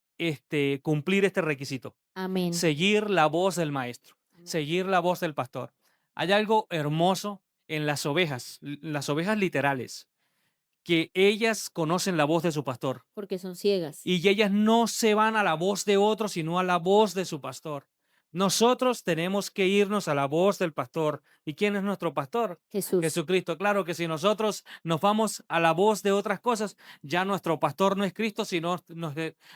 cumplir este requisito, Amén. seguir la voz del maestro, Amén. seguir la voz del pastor. Hay algo hermoso en las ovejas literales, que ellas conocen la voz de su pastor Porque son ciegas. y ellas no se van a la voz de otro, sino a la voz de su pastor. Nosotros tenemos que irnos a la voz del pastor. ¿Y quién es nuestro pastor? Jesús. Jesucristo. Claro que si nosotros nos vamos a la voz de otras cosas, ya nuestro pastor no es Cristo, sino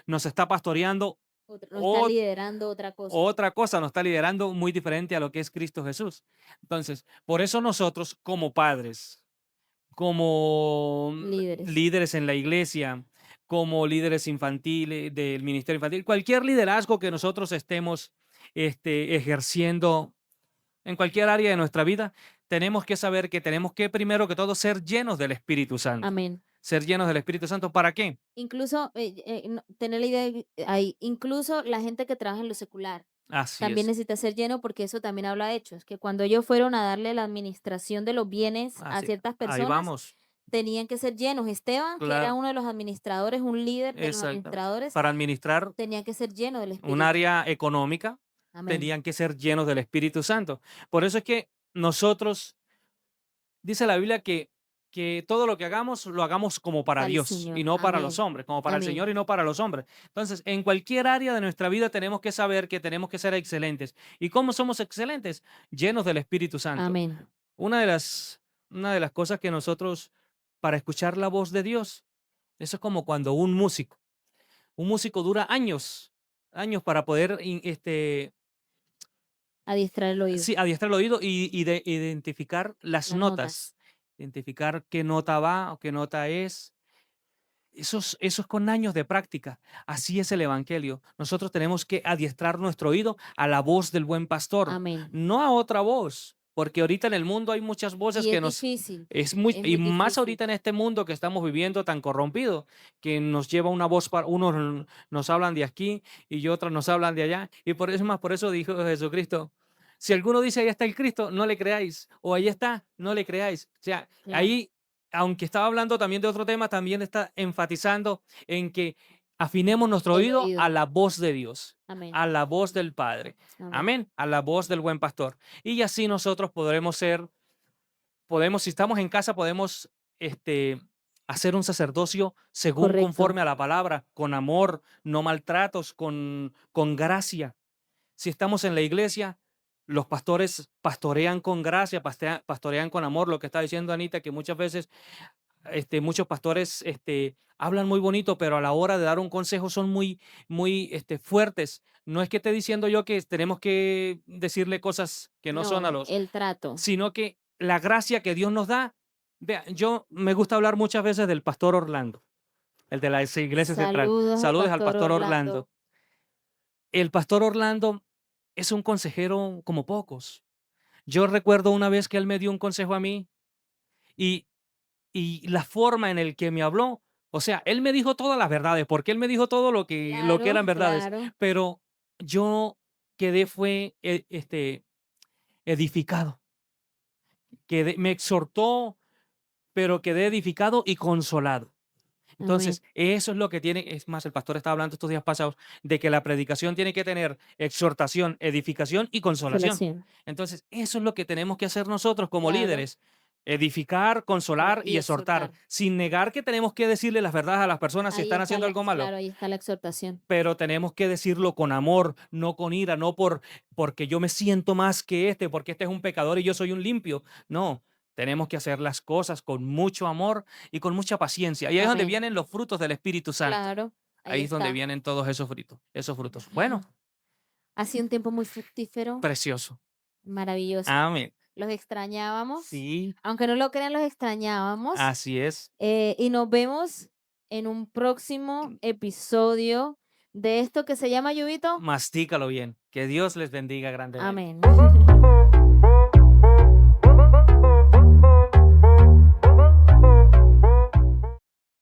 nos está pastoreando No está o liderando otra cosa. otra cosa, nos está liderando muy diferente a lo que es Cristo Jesús. Entonces, por eso nosotros como padres, como Líderes. líderes en la iglesia, como líderes infantiles del ministerio infantil, cualquier liderazgo que nosotros estemos ejerciendo en cualquier área de nuestra vida, tenemos que saber que tenemos que primero que todo ser llenos del Espíritu Santo. Amén. Ser llenos del Espíritu Santo, ¿para qué? Incluso, tener la idea ahí, incluso la gente que trabaja en lo secular Así también es, necesita ser lleno porque eso también habla de hechos, que cuando ellos fueron a darle la administración de los bienes a así. ciertas Ahí personas, vamos. tenían que ser llenos. Esteban, que era Claro, uno de los administradores, un líder de los exactamente. administradores, Para administrar tenía que ser lleno del un Espíritu. área económica, Amén. tenían que ser llenos del Espíritu Santo. Por eso es que nosotros, dice la Biblia que todo lo que hagamos lo hagamos como para Al Dios y Señor. no para los Amén. hombres, como para el Amén. Señor y no para los hombres. Entonces, en cualquier área de nuestra vida tenemos que saber que tenemos que ser excelentes. ¿Y cómo somos excelentes? Llenos del Espíritu Santo. Amén. Una de las, una de las cosas que nosotros, para escuchar la voz de Dios, eso es como cuando un músico dura años, años para poder Adiestrar el oído. sí, adiestrar el oído y de identificar las Las notas. notas, identificar qué nota va o qué nota es. Eso es con años de práctica. Así es el Evangelio. Nosotros tenemos que adiestrar nuestro oído a la voz del buen pastor, Amén. no a otra voz, porque ahorita en el mundo hay muchas voces Y que es nos... difícil. Es muy, Es y muy más difícil. ahorita en este mundo que estamos viviendo tan corrompido, que nos lleva una voz para unos nos hablan de aquí y otros nos hablan de allá. Y por eso más, por eso dijo Jesucristo, si alguno dice ahí está el Cristo, no le creáis, o ahí está, no le creáis. O sea, Claro. ahí aunque estaba hablando también de otro tema, también está enfatizando en que afinemos nuestro El oído a oído. la voz de Dios, Amén. a la voz del Padre. Amén. Amén, a la voz del buen pastor. Y así nosotros podremos ser, podemos, si estamos en casa, podemos hacer un sacerdocio según Correcto. conforme a la palabra, con amor, no maltratos, con gracia. Si estamos en la iglesia, los pastores pastorean con gracia, pastorean con amor, lo que está diciendo Anita, que muchas veces muchos pastores hablan muy bonito, pero a la hora de dar un consejo son muy fuertes. No es que esté diciendo yo que tenemos que decirle cosas que no son a No, los, el trato. sino que la gracia que Dios nos da. Vea, yo me gusta hablar muchas veces del pastor Orlando, el de la iglesia central. Saludos al Saludes al pastor pastor Orlando. Orlando. El pastor Orlando es un consejero como pocos. Yo recuerdo una vez que él me dio un consejo a mí y la forma en el que me habló, o sea, él me dijo todas las verdades, porque él me dijo todo lo que Claro, eran verdades, claro. pero yo quedé fue edificado. me exhortó, pero quedé edificado y consolado. Amén. Entonces, eso es lo que tiene, es más, el pastor estaba hablando estos días pasados de que la predicación tiene que tener exhortación, edificación y consolación. Consolación. Entonces, eso es lo que tenemos que hacer nosotros como Claro. líderes. Edificar, consolar y Y exhortar, exhortar. sin negar que tenemos que decirle las verdades a las personas si Ahí están está haciendo la algo malo, claro, ahí está la exhortación. pero tenemos que decirlo con amor, no con ira, no porque yo me siento más que este, porque este es un pecador y yo soy un limpio. No, tenemos que hacer las cosas con mucho amor y con mucha paciencia. Y ahí es donde Amén. vienen los frutos del Espíritu Santo. Claro, ahí Ahí es donde está. vienen todos esos frutos, esos frutos. Bueno, Bueno, ha sido un tiempo muy fructífero, precioso. maravilloso. Amén. Los extrañábamos, Sí, aunque no lo crean, los extrañábamos. así es. Y nos vemos en un próximo episodio de esto que se llama Lluvito. Mastícalo bien. Que Dios les bendiga grandemente. Amén.